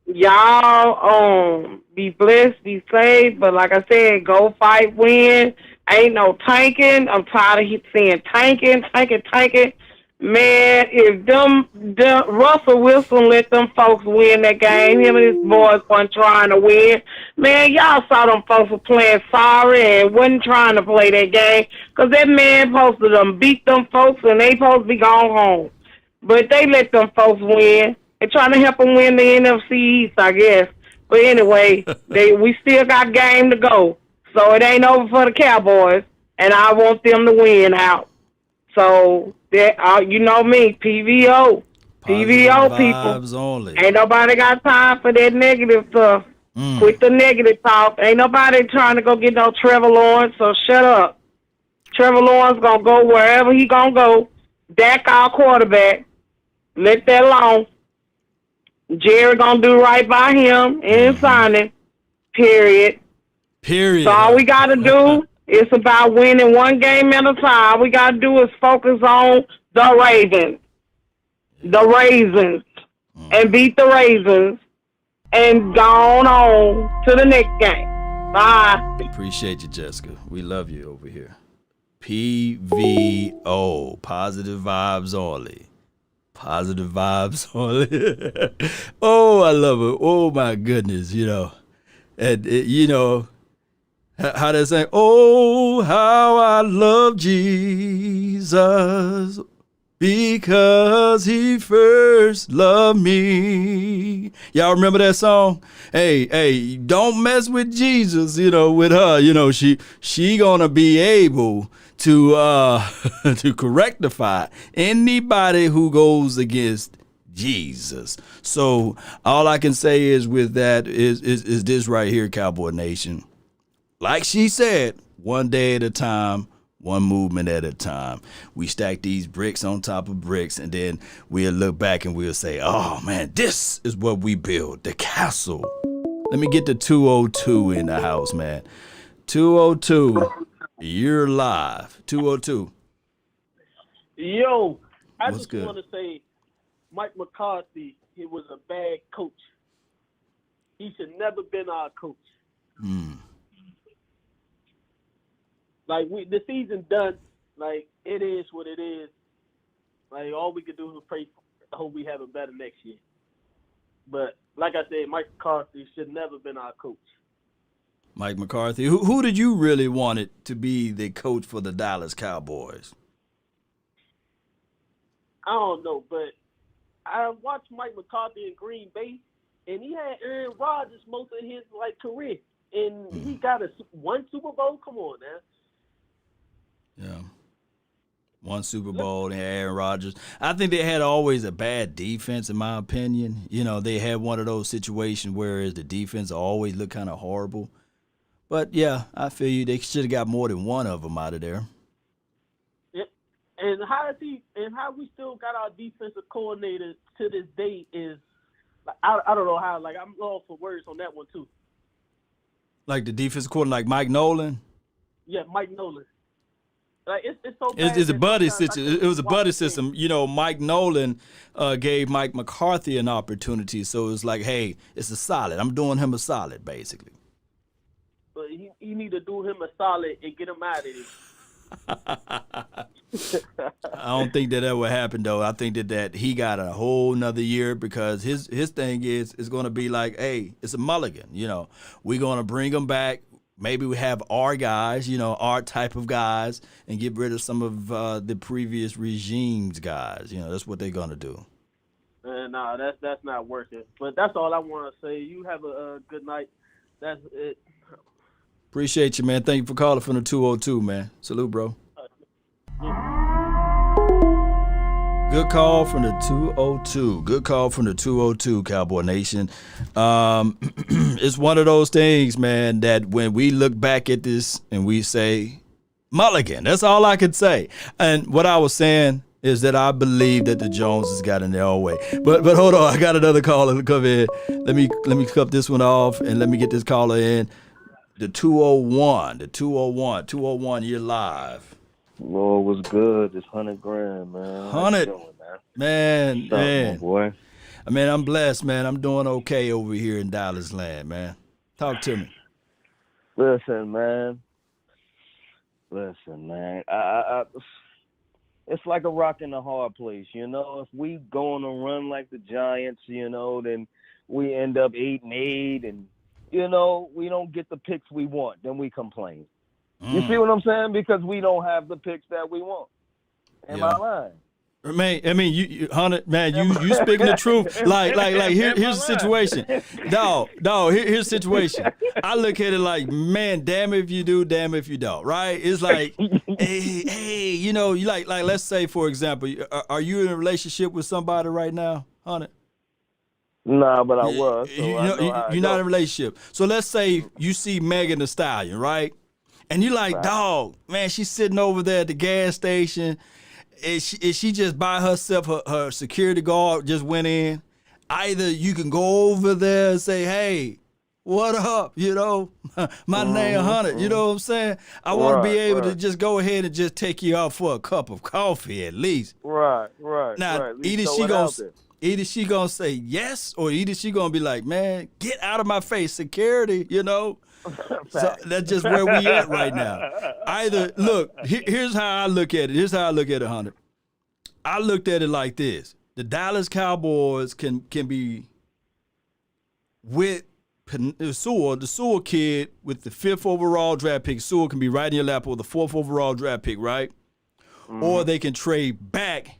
y'all be blessed, be saved, but like I said, go fight, win. Ain't no tanking. I'm tired of seeing tanking. Man, if Russell Wilson let them folks win that game, him and his boys weren't trying to win. Man, y'all saw them folks were playing sorry and wasn't trying to play that game, because that man supposed to them beat them folks and they supposed to be gone home. But they let them folks win. They're trying to help them win the NFC East, I guess. But anyway, we still got game to go. So it ain't over for the Cowboys, and I want them to win out. So, you know me, PVO people. Only. Ain't nobody got time for that negative stuff. Quit the negative talk. Ain't nobody trying to go get no Trevor Lawrence, so shut up. Trevor Lawrence going to go wherever he going to go. Dak our quarterback. Let that alone. Jerry gonna do right by him and signing. Period. So all we gotta do is about winning one game at a time. All we gotta do is focus on the Raisins, and beat the Raisins, and go on to the next game. Bye. Appreciate you, Jessica. We love you over here. PVO, positive vibes only. Positive vibes only. Oh, I love it. Oh, my goodness, And, how they say, oh, how I love Jesus because he first loved me. Y'all remember that song? Hey, don't mess with Jesus, with her. She gonna be able to to rectify anybody who goes against Jesus. So all I can say is with that is this right here, Cowboy Nation. Like she said, one day at a time, one movement at a time. We stack these bricks on top of bricks, and then we'll look back and we'll say, oh man, this is what we build, the castle. Let me get the 202 in the house, man. 202. You're live. 202. Yo, I What's just good? want to say Mike McCarthy, he was a bad coach. He should never been our coach. Like, the season done. Like, it is what it is. Like, all we can do is pray for it. I hope we have it better next year. But, like I said, Mike McCarthy should never been our coach. Mike McCarthy. Who did you really want it to be the coach for the Dallas Cowboys? I don't know, but I watched Mike McCarthy in Green Bay, and he had Aaron Rodgers most of his career, and he got one Super Bowl. Come on, now. Yeah. One Super Bowl, they had Aaron Rodgers. I think they had always a bad defense, in my opinion. You know, they had one of those situations where the defense always looked kind of horrible. But, yeah, I feel you. They should have got more than one of them out of there. Yep. And how we still got our defensive coordinator to this day is, I don't know how. Like, I'm lost for words on that one, too. Like the defensive coordinator, like Mike Nolan? Yeah, Mike Nolan. Like it's so bad. It's a buddy system. It was a buddy system. You know, Mike Nolan gave Mike McCarthy an opportunity, so it was like, hey, it's a solid. I'm doing him a solid, basically. But he need to do him a solid and get him out of it. I don't think that would happen, though. I think that he got a whole nother year because his thing is going to be like, hey, it's a mulligan. You know, we're going to bring him back. Maybe we have our guys, you know, our type of guys, and get rid of some of the previous regime's guys. You know, that's what they're going to do. No, that's not working. But that's all I want to say. You have a good night. That's it. Appreciate you, man. Thank you for calling from the 202, man. Salute, bro. Good call from the 202. Good call from the 202, Cowboy Nation. It's one of those things, man, that when we look back at this and we say, mulligan, that's all I could say. And what I was saying is that I believe that the Joneses got in their own way. But hold on, I got another caller to come in. Let me cut this one off and let me get this caller in. The 201, you're live. Lord was good. It's 100 grand, man. 100, man. Boy. I mean, I'm blessed, man. I'm doing okay over here in Dallas land, man. Talk to me. Listen, man. I it's like a rock in a hard place, you know. If we go on a run like the Giants, you know, then we end up 8-8, and you know we don't get the picks we want. Then we complain. You see what I'm saying? Because we don't have the picks that we want. Am I lying? Man, I mean, you 100, man, you speaking the truth. Like here's the situation. Dog, here's the situation. I look at it like, man, damn if you do, damn if you don't, right? It's like, hey, you know, you like let's say, for example, are you in a relationship with somebody right now, 100? Nah, but I was. So you're not in a relationship. So let's say you see Megan Thee Stallion, right? And you like, dog, man, she's sitting over there at the gas station. Is she just by herself? Her security guard just went in. Either you can go over there and say, hey, what up? You know, my name 100. You know what I'm saying? I want to be able to just go ahead and just take you out for a cup of coffee at least. Right. Now, either she gonna say yes, or either she gonna be like, man, get out of my face, security, you know? So that's just where we at right now. Either, look, here's how I look at it. Here's how I look at it, 100. I looked at it like this. The Dallas Cowboys can be with Sewell, the Sewell kid with the 5th overall draft pick. Sewell can be right in your lap with the 4th overall draft pick, right? Mm-hmm. Or they can trade back.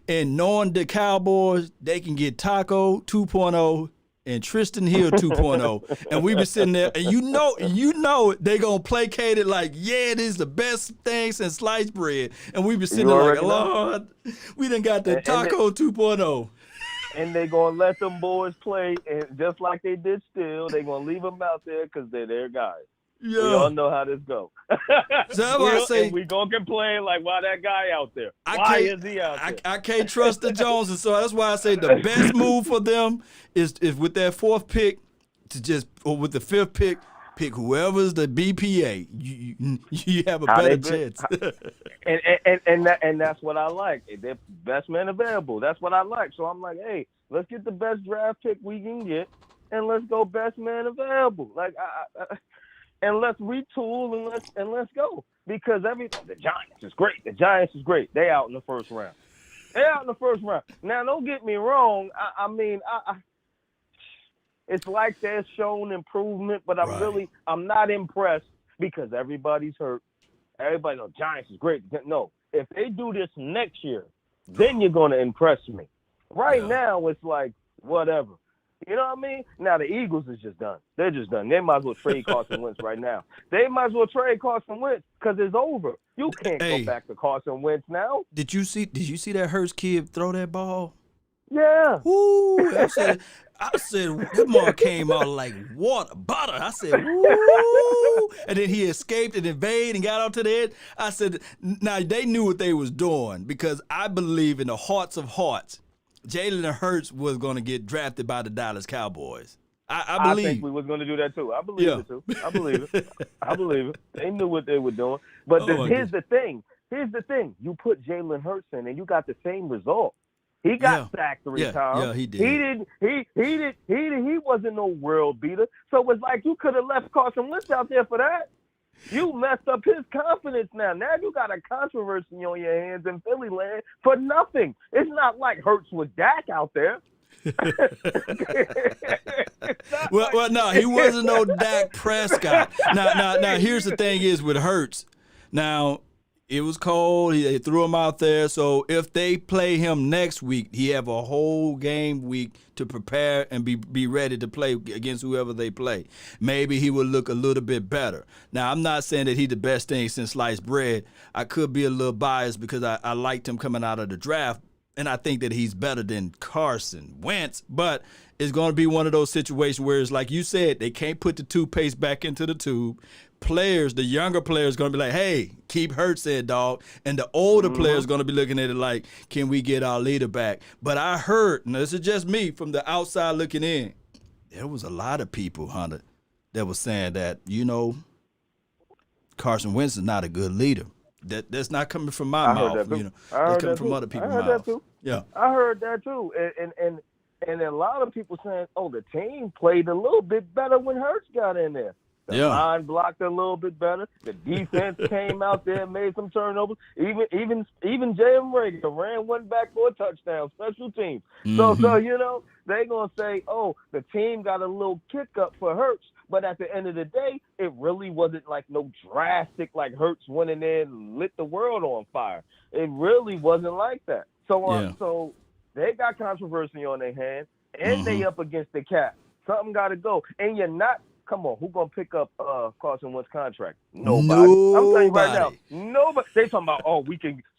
And knowing the Cowboys, they can get Taco 2.0 and Tristan Hill 2.0. And we be sitting there, and you know they going to placate it like, yeah, this is the best thing since sliced bread. And we be sitting there like, Lord, we done got the Taco 2.0. And they going to let them boys play, and just like they did still, they going to leave them out there because they're their guys. Yeah. We all know how this goes. So that's why I say, we going to complain like, why that guy out there? Why is he out there? I can't trust the Joneses. So that's why I say the best move for them is with that 4th pick or with the 5th pick whoever's the BPA. You have a better chance. and that's what I like. They're best man available. That's what I like. So I'm like, hey, let's get the best draft pick we can get, and let's go best man available. Like and let's retool and let's go, because the Giants is great. The Giants is great. They out in the first round. Now, don't get me wrong. I mean, it's like they're showing improvement, but I'm not impressed because everybody's hurt. Everybody knows Giants is great. No, if they do this next year, then you're going to impress me. Right now, it's like whatever. You know what I mean? Now, the Eagles is just done. They're just done. They might as well trade Carson Wentz right now. They might as well trade Carson Wentz because it's over. You can't Hey. go back to Carson Wentz now. Did you see that Hurts kid throw that ball? Yeah. Woo! I said that ball came out like butter. I said, woo! And then he escaped and evaded and got out to the edge. I said, now they knew what they was doing because I believe in the hearts of hearts, Jalen Hurts was going to get drafted by the Dallas Cowboys. I believe. I think we was going to do that too. I believe it too. I believe it. I believe it. They knew what they were doing. But here's the thing. Here's the thing. You put Jalen Hurts in and you got the same result. He got sacked 3 times. Yeah, he did. He wasn't no world beater. So it's like you could have left Carson Wentz out there for that. You messed up his confidence now. Now you got a controversy on your hands in Philly land for nothing. It's not like Hurts with Dak out there. well, no, he wasn't no Dak Prescott. Now, here's the thing is with Hurts. Now, it was cold. They threw him out there. So if they play him next week, he have a whole game week to prepare and be ready to play against whoever they play. Maybe he will look a little bit better. Now, I'm not saying that he's the best thing since sliced bread. I could be a little biased because I liked him coming out of the draft, and I think that he's better than Carson Wentz. But it's going to be one of those situations where it's like you said, they can't put the toothpaste back into the tube. Players, the younger players, going to be like, hey, keep Hurts in, dog. And the older players going to be looking at it like, can we get our leader back? But I heard, and this is just me from the outside looking in, there was a lot of people, Hunter, that was saying that, Carson Wentz is not a good leader. That's not coming from my mouth. That's coming from other people's mouths. I heard that too. Yeah. I heard that too. And a lot of people saying, oh, the team played a little bit better when Hurts got in there. The line blocked a little bit better. The defense came out there and made some turnovers. Even Jalen Reagor ran one back for a touchdown, special teams. So they're going to say, oh, the team got a little kick up for Hurts. But at the end of the day, it really wasn't like no drastic, like Hurts went in there and lit the world on fire. It really wasn't like that. So they got controversy on their hands, and they up against the cap. Something got to go. And you're not. Come on, who's going to pick up Carson Wentz's contract? Nobody. I'm telling you right now, nobody. They talking about,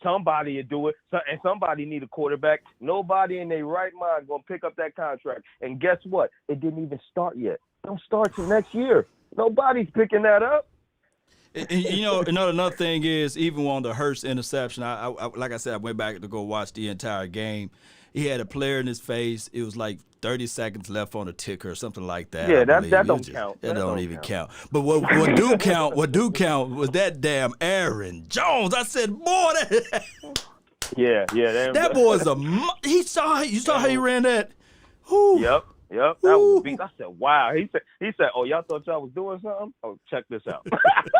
somebody will do it, and somebody need a quarterback. Nobody in their right mind going to pick up that contract. And guess what? It didn't even start yet. Don't start till next year. Nobody's picking that up. And another thing is, even on the Hurts interception, I like I said, I went back to go watch the entire game. He had a player in his face. It was like 30 seconds left on the ticker or something like that. Yeah, that don't count. That don't even count. But what do count was that damn Aaron Jones. I said, boy, that boy's you saw how he ran that. Whew. Yep. That was beat. I said, wow. He said, oh, y'all thought y'all was doing something? Oh, check this out.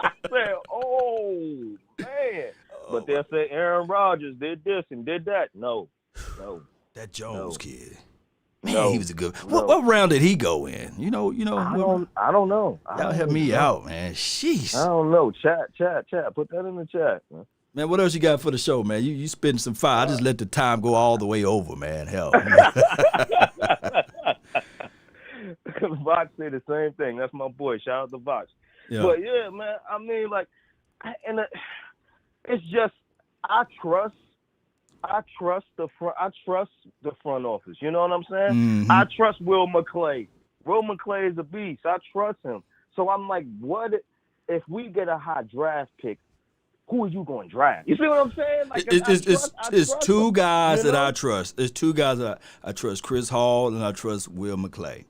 I said, oh, man. But they'll say Aaron Rodgers did this and did that. No. That Jones kid. Man, he was a good. What round did he go in? I don't know. Y'all help me out, man. Sheesh. I don't know. Chat. Put that in the chat, man. What else you got for the show, man? You spitting some fire. I just let the time go all the way over, man. Hell. Vox say the same thing. That's my boy. Shout out to Vox. Yeah. But yeah, man. I mean, like, it's just I trust the front office. You know what I'm saying? Mm-hmm. I trust Will McClay. Will McClay is a beast. I trust him. So I'm like, what if we get a high draft pick? Who are you going to draft? You see what I'm saying? Like, it's two guys that I trust. It's two guys that I trust: Chris Hall and I trust Will McClay.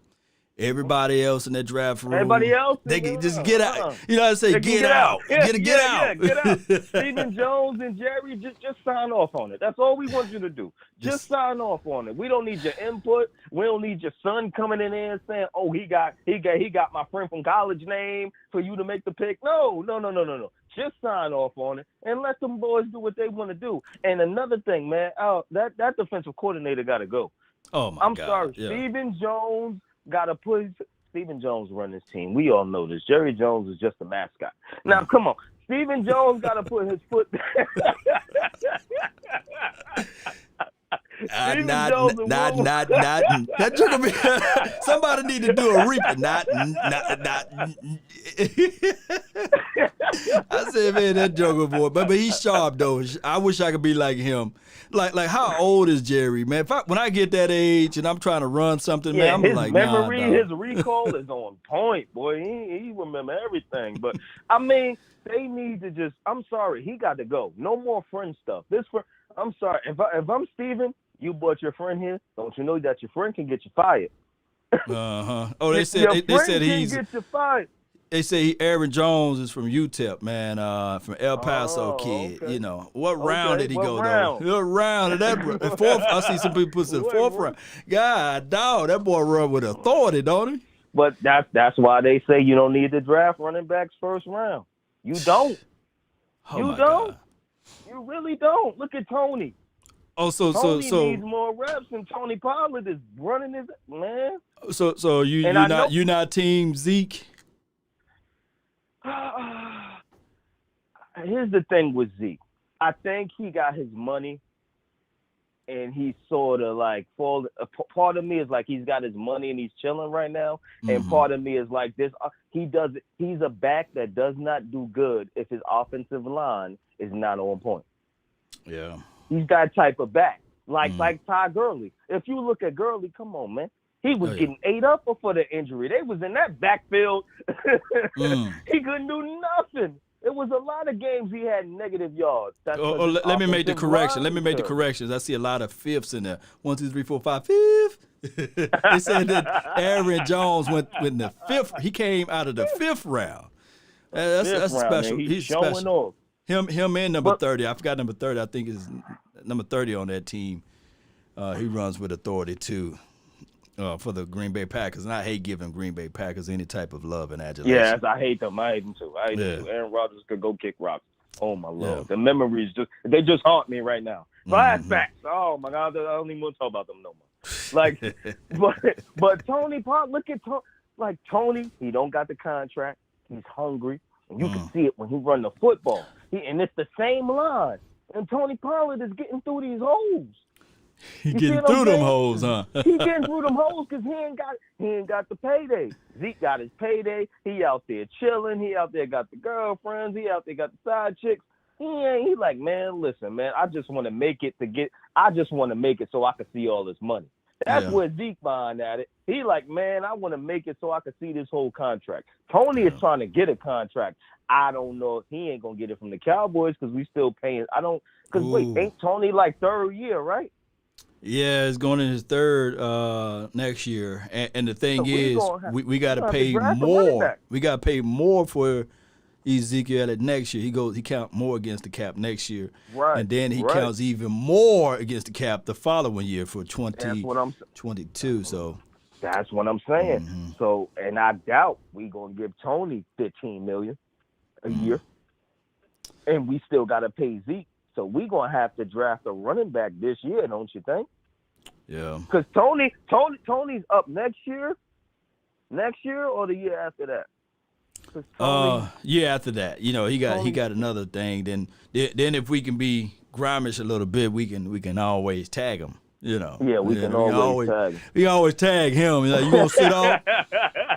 Everybody else in that draft room, everybody else, they can just get out. You know what I say? Get out. Yeah, get out. Get out. Stephen Jones and Jerry, just sign off on it. That's all we want you to do. Just sign off on it. We don't need your input. We don't need your son coming in there and saying, "Oh, he got my friend from college name for you to make the pick." No. Just sign off on it and let them boys do what they want to do. And another thing, man, that defensive coordinator got to go. Oh my God. I'm sorry, yeah. Stephen Jones. Stephen Jones run this team. We all know this. Jerry Jones is just a mascot. Now, come on. Stephen Jones got to put his foot Somebody need to do a repeat. I said, man, that Joker boy, but he's sharp though. I wish I could be like him. Like how old is Jerry, man? When I get that age and I'm trying to run something, man, I'm his like, memory, nah, his recall is on point, boy. He remember everything. But I mean, they need to just. I'm sorry, he got to go. No more friend stuff. I'm sorry. If I'm Steven, you brought your friend here. Don't you know that your friend can get you fired? Oh, they said he's. Get you fired. They say Aaron Jones is from UTEP, man, from El Paso kid. Okay. You know, what round did he go, round? though? What round? Of that fourth, I see some people put in the fourth round. God, dog, that boy run with authority, don't he? But that's why they say you don't need to draft running backs first round. You don't. Oh, you my don't. God. You really don't. Look at Tony. Oh, Tony needs more reps, and Tony Pollard is running his man. So you're not team Zeke? Here's the thing with Zeke. I think he got his money, and he's sort of like part of me is like he's got his money and he's chilling right now, and part of me is like this. He's a back that does not do good if his offensive line is not on point. Yeah, he's that type of back, like Ty Gurley. If you look at Gurley, come on, man. He was getting ate up before the injury. They was in that backfield. He couldn't do nothing. It was a lot of games he had negative yards. Let me make the correction. Let me make the corrections. I see a lot of fifths in there. 1, 2, 3, 4, 5, fifth. They said that Aaron Jones went in the fifth. He came out of the fifth round. That's special. Man. He's special. Showing off. Him and number 30. I forgot number 30. I think is number 30 on that team. He runs with authority too. For the Green Bay Packers, and I hate giving Green Bay Packers any type of love and adulation. Yes, I hate them. I hate them too. Aaron Rodgers could go kick rocks. Oh my Lord, the memories just haunt me right now. Flashbacks. Oh my God, I don't even want to talk about them no more. Like, but Tony, look at Tony. He don't got the contract. He's hungry, and you can see it when he run the football. And it's the same line. And Tony Pollard is getting through these holes. He getting through them hoes, huh? He getting through them hoes because he ain't got the payday. Zeke got his payday. He out there chilling. He out there got the girlfriends. He out there got the side chicks. He like, man, listen, man, I just want to make it so I can see all this money. That's where Zeke behind at it. He like, man, I want to make it so I can see this whole contract. Tony is trying to get a contract. I don't know if he ain't gonna get it from the Cowboys because we still paying. Wait, ain't Tony like third year, right? Yeah, it's going in his third next year, and the thing is, we got to pay more. We got to pay more for Ezekiel next year. He count more against the cap next year, right? And then he counts even more against the cap the following year for 2022. So that's what I'm saying. So, and I doubt we gonna give Tony $15 million a year, and we still got to pay Zeke. So we're going to have to draft a running back this year, don't you think? Yeah. Because Tony's up next year or the year after that? Year after that. You know, he got another thing. Then if we can be grimish a little bit, we can always tag him. You know. Yeah, we can always tag him. We always tag him. You know, you gonna sit out?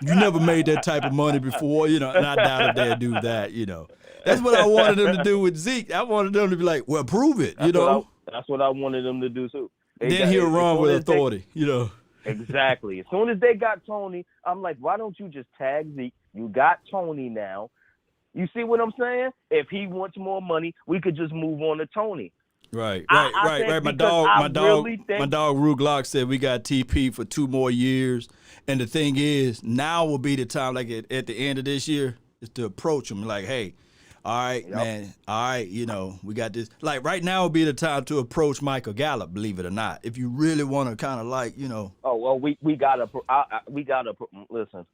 You never made that type of money before. You know, and I doubt if they'll do that. You know. That's what I wanted them to do with Zeke. I wanted them to be like, well, prove it, you know? That's what I wanted them to do, too. Then he'll run with authority, you know? Exactly. As soon as they got Tony, I'm like, why don't you just tag Zeke? You got Tony now. You see what I'm saying? If he wants more money, we could just move on to Tony. Right. My dog Rue Glock said we got TP for 2 more years. And the thing is, now will be the time, like at the end of this year, is to approach him like, hey, all right, man. All right, you know, we got this. Like right now would be the time to approach Michael Gallup, believe it or not. If you really want to kind of like, you know. Oh, well, we gotta listen.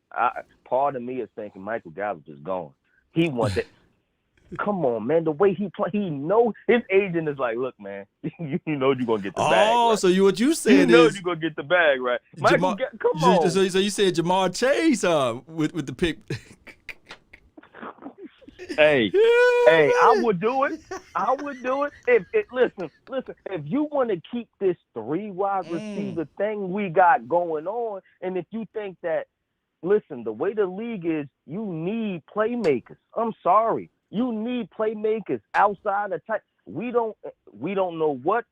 Part of me is thinking Michael Gallup is gone. He wants it. Come on, man. The way he play, he know his agent is like, look, man, you know you're gonna get the bag. Oh, right? So what you said you know you're gonna get the bag, right? Michael, come on. So you said Jamar Chase with the pick. Hey, I would do it. Listen, if you want to keep this 3 wide receiver thing we got going on, and if you think that, listen, the way the league is, you need playmakers. I'm sorry. You need playmakers outside of tight. We don't know what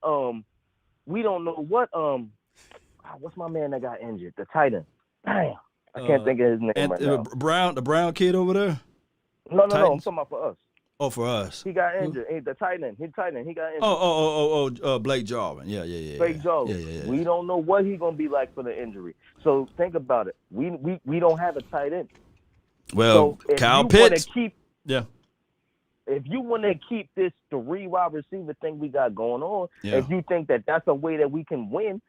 what's my man that got injured? The tight end. Damn. I can't think of his name right now. The brown kid over there? No. I'm talking about for us. Oh, for us. He got injured. The tight end. He got injured. Blake Jarvin. Yeah. Blake Jarvin. Yeah. We don't know what he's gonna be like for the injury. So think about it. We don't have a tight end. Well, so Kyle Pitts. If you want to keep this 3 wide receiver thing we got going on, yeah. if you think that that's a way that we can win,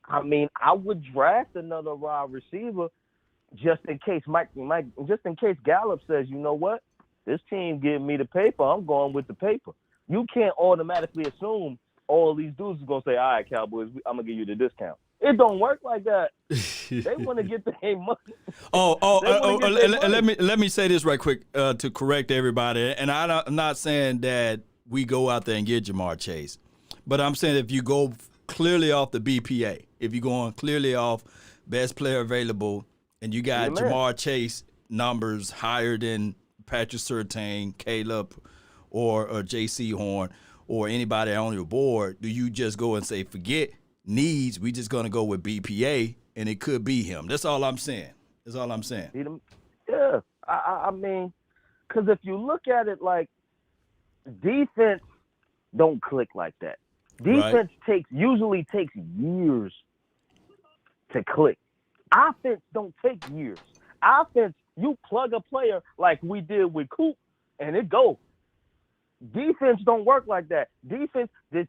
I mean, I would draft another wide receiver just in case just in case Gallup says, you know what, this team giving me the paper, I'm going with the paper. You can't automatically assume all these dudes is gonna say, all right, Cowboys, I'm gonna give you the discount. It don't work like that. They want to get their money. Let me say this right quick to correct everybody. And I'm not saying that we go out there and get Jamar Chase, but I'm saying if you go clearly off the BPA, if you're going clearly off best player available, and you got Jamar Chase numbers higher than Patrick Surtain, Caleb, or J.C. Horn, or anybody on your board, do you just go and say, forget needs, we just going to go with BPA, and it could be him? That's all I'm saying. Yeah. I mean, because if you look at it like defense don't click like that. Defense usually takes years to click. Offense don't take years. Offense, you plug a player like we did with Coop, and it goes. Defense don't work like that. This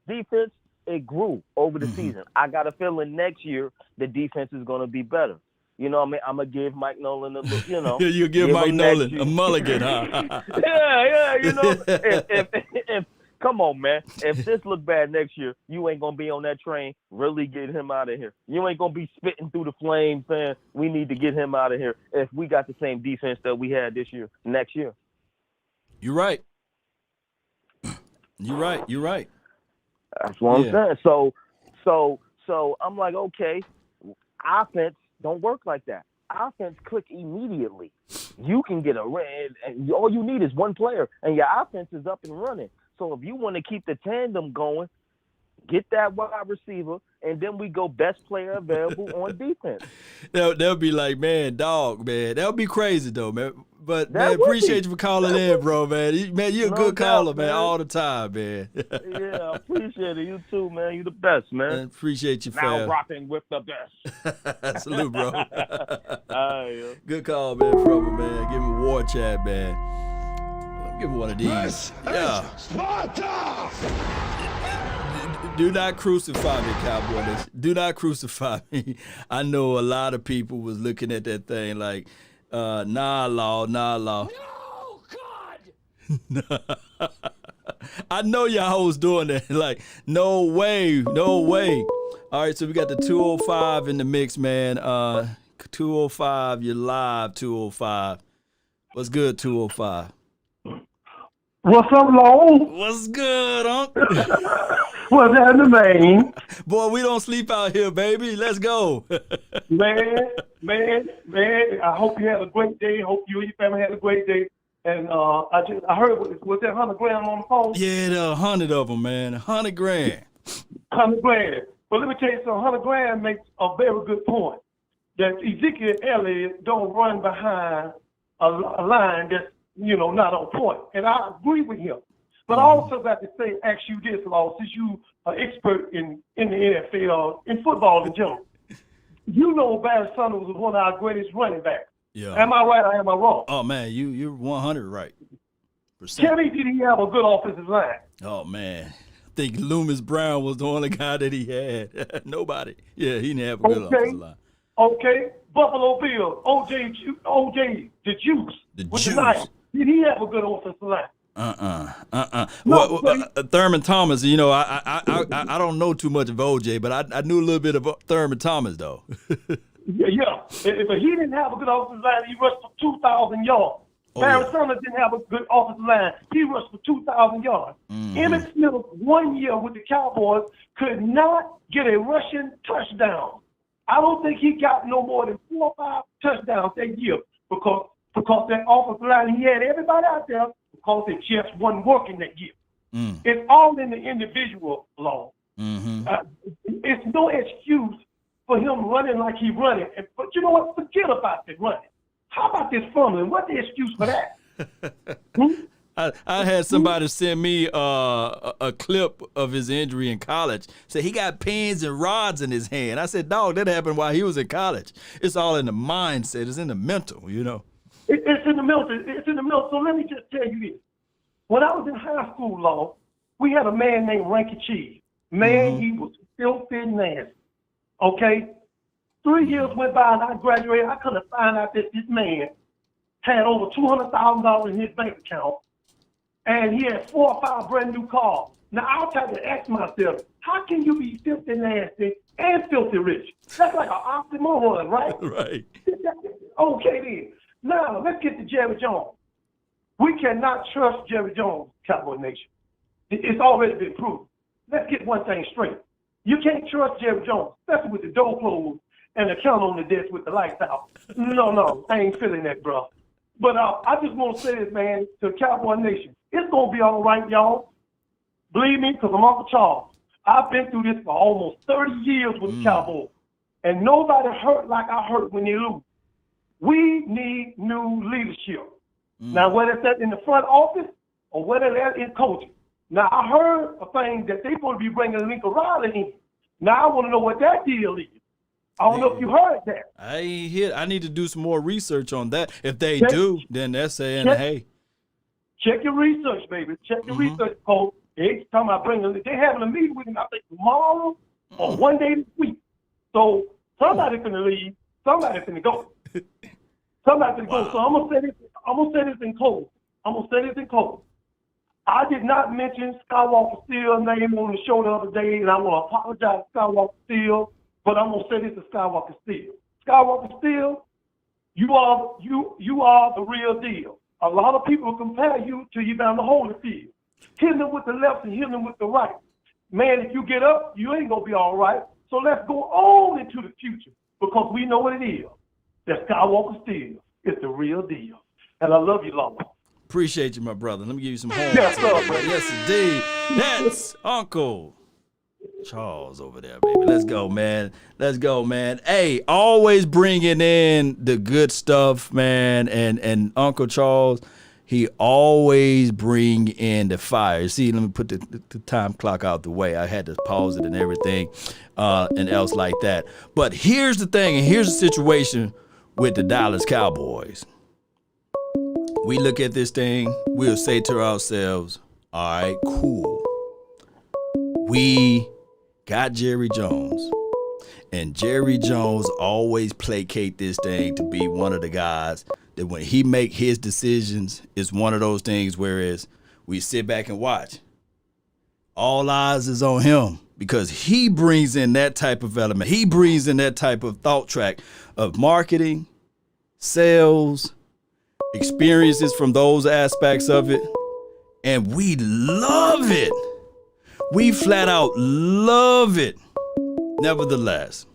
defense, it grew over the season. I got a feeling next year the defense is going to be better. You know what I mean? I'm going to give Mike Nolan a look, you know. You give Mike Nolan a mulligan, huh? yeah, you know. If come on, man. If this look bad next year, you ain't going to be on that train. Really get him out of here. You ain't going to be spitting through the flames saying we need to get him out of here if we got the same defense that we had this year, next year. You're right. You're right. That's what I'm saying. So I'm like, okay, offense don't work like that. Offense click immediately. You can get and all you need is one player, and your offense is up and running. So if you want to keep the tandem going, get that wide receiver, and then we go best player available on defense. They'll be like, man, that would be crazy though, man. But man, appreciate you for calling in, bro, man. You're a good caller, man, all the time, man. Yeah, I appreciate it. You too, man. You the best, man. Appreciate you, fam. Now rocking with the best. Salute, bro. Yeah. Good call, man, from him, man. Give him a war chat, man. Give him one of these. Yeah. Sparta! Do not crucify me, Cowboys. Do not crucify me. I know a lot of people was looking at that thing like, nah, law. No, God! I know y'all was doing that. Like, no way. All right, so we got the 205 in the mix, man. 205, you're live, 205. What's good, 205? What's up, Long? What's good, Unc? What's happening, man? Boy, we don't sleep out here, baby. Let's go. man, I hope you had a great day. Hope you and your family had a great day. And I heard, was that 100 grand on the phone? Yeah, there are 100 of them, man. 100 grand. 100 grand. But let me tell you something. 100 grand makes a very good point. That Ezekiel Elliott don't run behind a line that's, not on point. And I agree with him. But I also got to ask you this, Law, since you are expert in the NFL, in football in general. You know Barry Sanders was one of our greatest running backs. Yeah. Am I right or am I wrong? Oh, man, you're 100 right. Tell me, did he have a good offensive line? Oh, man. I think Loomis Brown was the only guy that he had. Nobody. Yeah, he didn't have a good offensive line. Okay. Buffalo Bills, OJ the Juice. The with Juice. The Knife. Did he have a good offensive line? Thurman Thomas, I don't know too much of OJ, but I knew a little bit of Thurman Thomas, though. Yeah. But he didn't have a good offensive line. He rushed for 2,000 yards. Barry Sanders didn't have a good offensive line. He rushed for 2,000 yards. Emmitt Smith, 1 year with the Cowboys, could not get a rushing touchdown. I don't think he got no more than 4 or 5 touchdowns that year because that offensive line, he had everybody out there because it just wasn't working that year. Mm. It's all in the individual law. Mm-hmm. It's no excuse for him running like he's running. But you know what? Forget about the running. How about this fumbling? What's the excuse for that? I had somebody send me a clip of his injury in college. Said he got pins and rods in his hand. I said, dog, that happened while he was in college. It's all in the mindset. It's in the mental, you know. It's in the mental. It's in the mental. So let me just tell you this. When I was in high school, law, we had a man named Ranky Cheese. Man, he was filthy nasty. Okay? 3 years went by and I graduated. I couldn't find out that this man had over $200,000 in his bank account. And he had 4 or 5 brand new cars. Now, I'll try to ask myself, how can you be filthy nasty and filthy rich? That's like an oxymoron, right? Right. Okay, then. Now, let's get to Jerry Jones. We cannot trust Jerry Jones, Cowboy Nation. It's already been proved. Let's get one thing straight. You can't trust Jerry Jones, especially with the door closed and the count on the desk with the lights out. No, I ain't feeling that, bro. But I just want to say this, man, to Cowboy Nation. It's going to be all right, y'all. Believe me, because I'm Uncle Charles. I've been through this for almost 30 years with the Cowboys. And nobody hurt like I hurt when they lose. We need new leadership. Now, whether it's in the front office or whether it's in coaching. Now, I heard a thing that they're going to be bringing Lincoln Riley in. Now, I want to know what that deal is. I don't know if you heard that. I ain't hear. I need to do some more research on that. If they do, then they're saying, hey. Check your research, baby. Check your research, coach. They talking about they're having a meeting with him, I think, tomorrow or one day this week. So somebody's going to leave. Somebody's going to go. Somebody's going to go. So I'm going to say this in close. I did not mention Skywalker Steele's name on the show the other day, and I want to apologize to Skywalker Steele, but I'm going to say this to Skywalker Steele. Skywalker Steele, you are the real deal. A lot of people compare you to you down the Holyfield. Hitting them with the left and hitting them with the right. Man, if you get up, you ain't going to be all right. So let's go on into the future because we know what it is. That Skywalker Steele is the real deal. And I love you, Lama. Appreciate you, my brother. Let me give you some homework. Yes, sir, man. Yes, indeed. That's Uncle Charles over there, baby. Let's go, man. Let's go, man. Hey, always bringing in the good stuff, man. And Uncle Charles, he always bring in the fire. See, let me put the time clock out the way. I had to pause it and everything and else like that. But here's the thing, and here's the situation with the Dallas Cowboys. We look at this thing, we'll say to ourselves, all right, cool. We got Jerry Jones. And Jerry Jones always placate this thing to be one of the guys that when he make his decisions, it's one of those things whereas we sit back and watch. All eyes is on him because he brings in that type of element. He brings in that type of thought track of marketing, sales, experiences from those aspects of it. And we love it. We flat out love it. Nevertheless,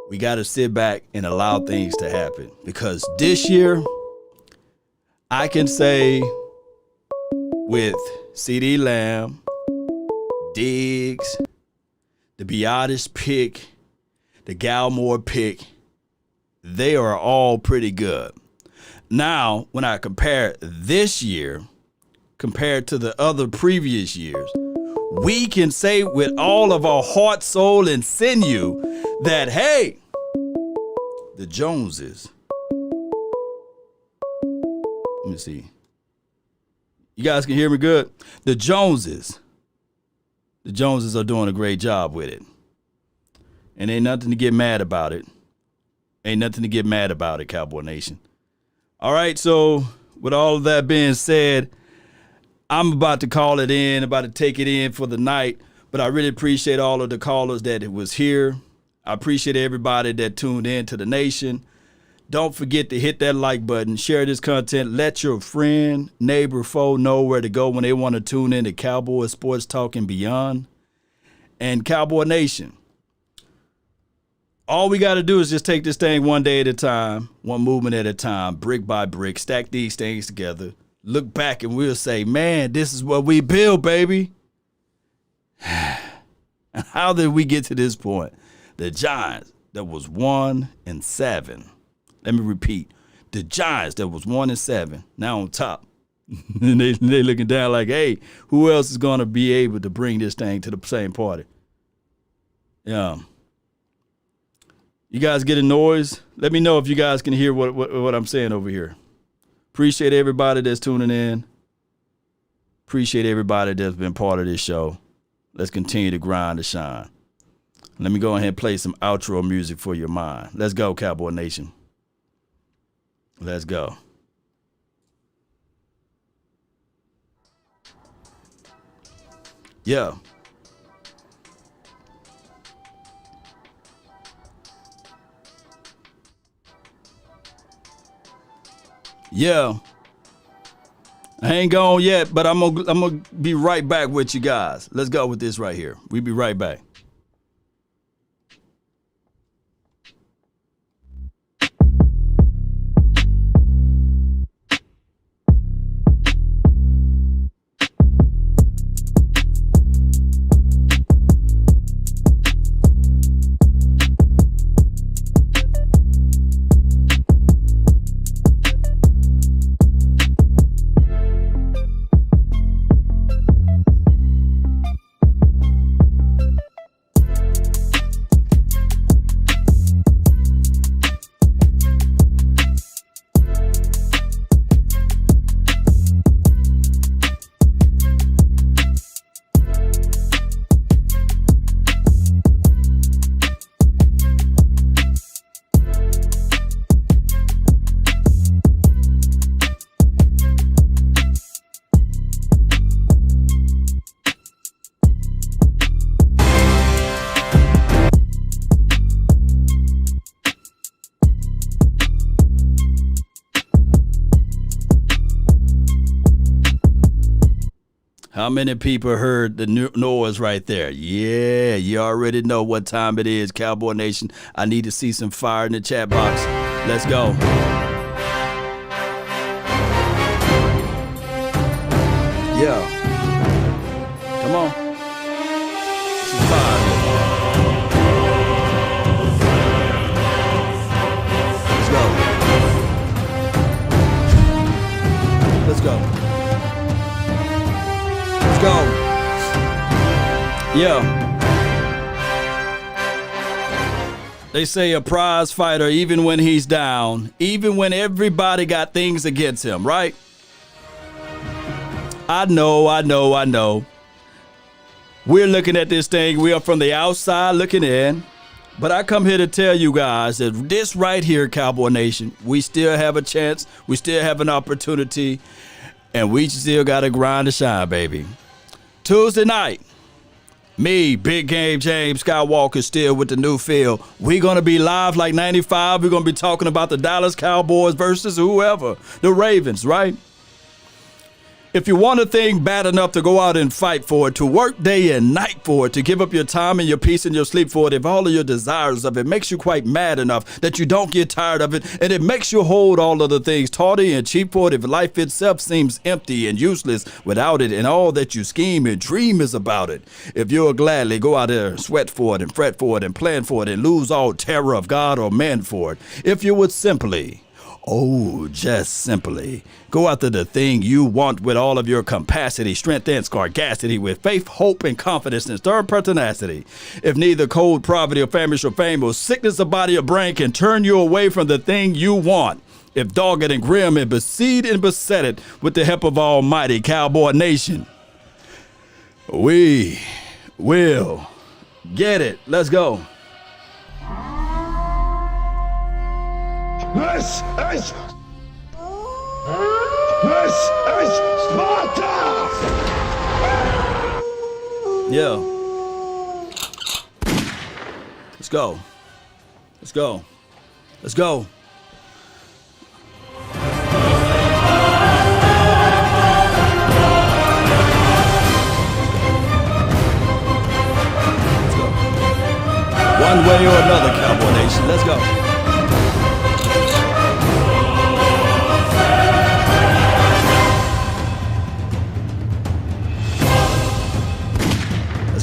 we got to sit back and allow things to happen because this year, I can say with CeeDee Lamb, Diggs, the Biotis pick, the Galmore pick, they are all pretty good. Now, when I compare this year compared to the other previous years, we can say with all of our heart, soul, and sinew that, hey, the Joneses. Let me see. You guys can hear me good? The Joneses are doing a great job with it. And ain't nothing to get mad about it. Ain't nothing to get mad about it, Cowboy Nation. All right, so with all of that being said, I'm about to call it in, about to take it in for the night, but I really appreciate all of the callers that was here. I appreciate everybody that tuned in to the nation. Don't forget to hit that like button, share this content, let your friend, neighbor, foe know where to go when they want to tune in to Cowboy Sports Talk and beyond. And Cowboy Nation, all we got to do is just take this thing one day at a time, one movement at a time, brick by brick, stack these things together. look back and we'll say, man, this is what we built, baby. And how did we get to this point? The Giants that was 1-7. Let me repeat. The Giants that was 1-7, now on top. And they looking down like, hey, who else is going to be able to bring this thing to the same party? Yeah. You guys getting noise? Let me know if you guys can hear what I'm saying over here. Appreciate everybody that's tuning in. Appreciate everybody that's been part of this show. Let's continue to grind to shine. Let me go ahead and play some outro music for your mind. Let's go, Cowboy Nation. Let's go. Yeah. Yeah. I ain't gone yet, but I'm gonna be right back with you guys. Let's go with this right here. We'll be right back. How many people heard the noise right there? Yeah, you already know what time it is, Cowboy Nation. I need to see some fire in the chat box. Let's go. Yeah. Come on. Some fire. Let's go. Let's go. Go. Yeah. They say a prize fighter, even when he's down, even when everybody got things against him, right? I know. We're looking at this thing. We are from the outside looking in. But I come here to tell you guys that this right here, Cowboy Nation, we still have a chance. We still have an opportunity. And we still got to grind to shine, baby. Tuesday night, me, Big Game James Skywalker, still with the new field. We're going to be live like 95. We're going to be talking about the Dallas Cowboys versus whoever, the Ravens, right? If you want a thing bad enough to go out and fight for it, to work day and night for it, to give up your time and your peace and your sleep for it, if all of your desires of it makes you quite mad enough that you don't get tired of it, and it makes you hold all of the things tawdry and cheap for it, if life itself seems empty and useless without it, and all that you scheme and dream is about it, if you'll gladly go out there and sweat for it and fret for it and plan for it and lose all terror of God or man for it, if you would simply, just simply go after the thing you want with all of your capacity, strength, and scarcity, with faith, hope, and confidence, and stern pertinacity. If neither cold poverty or famish or fame or sickness of body or brain can turn you away from the thing you want, if dogged and grim and besieged and beset it with the help of Almighty Cowboy Nation, we will get it. Let's go. This is Sparta! Yeah. Let's go. Let's go. Let's go. Let's go. One way or another, Cowboy Nation. Let's go.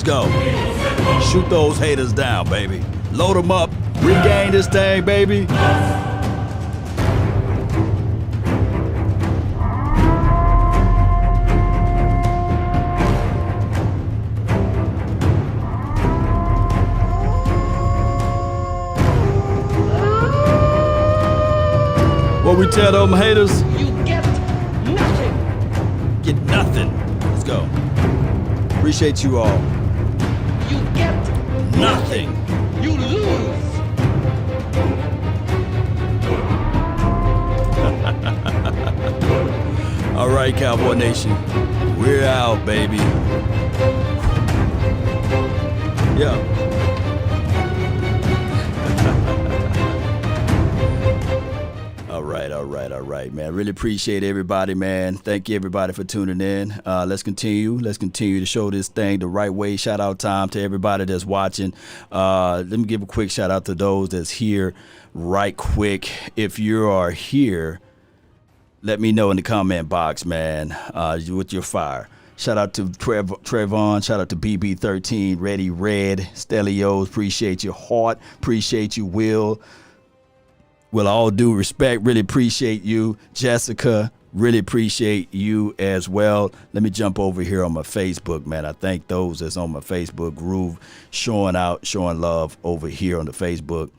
go. Shoot those haters down, baby. Load them up. Regain this thing, baby. What we tell them haters? You get nothing. Get nothing. Let's go. Appreciate you all. You get Nothing. You lose. All right, Cowboy Nation. We're out, baby. Yeah. All right, man. Really appreciate everybody, man. Thank you, everybody, for tuning in. Let's continue to show this thing the right way. Shout out time to everybody that's watching. Let me give a quick shout out to those that's here right quick. If you are here, let me know in the comment box, man, with your fire. Shout out to Trevon. Shout out to BB13, Ready Red, Stelios. Appreciate your heart. Appreciate you, Will. With all due respect, really appreciate you. Jessica, really appreciate you as well. Let me jump over here on my Facebook, man. I thank those that's on my Facebook groove, showing love over here on the Facebook.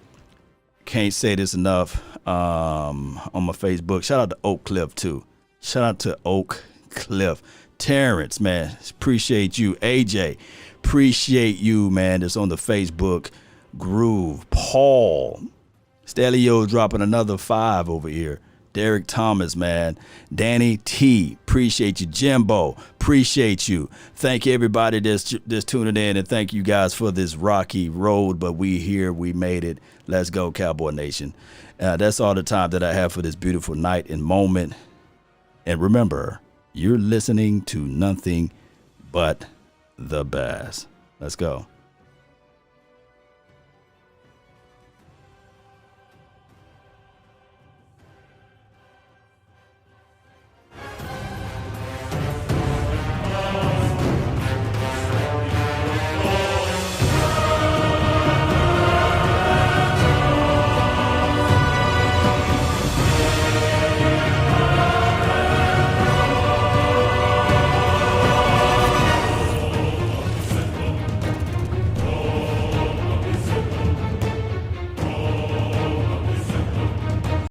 Can't say this enough on my Facebook. Shout out to Oak Cliff, too. Shout out to Oak Cliff. Terrence, man, appreciate you. AJ, appreciate you, man, that's on the Facebook groove. Paul. Stelio dropping another 5 over here. Derek Thomas, man. Danny T, appreciate you. Jimbo, appreciate you. Thank you, everybody that's tuning in, and thank you guys for this rocky road, but we here, we made it. Let's go, Cowboy Nation. That's all the time that I have for this beautiful night and moment. And remember, you're listening to nothing but the best. Let's go.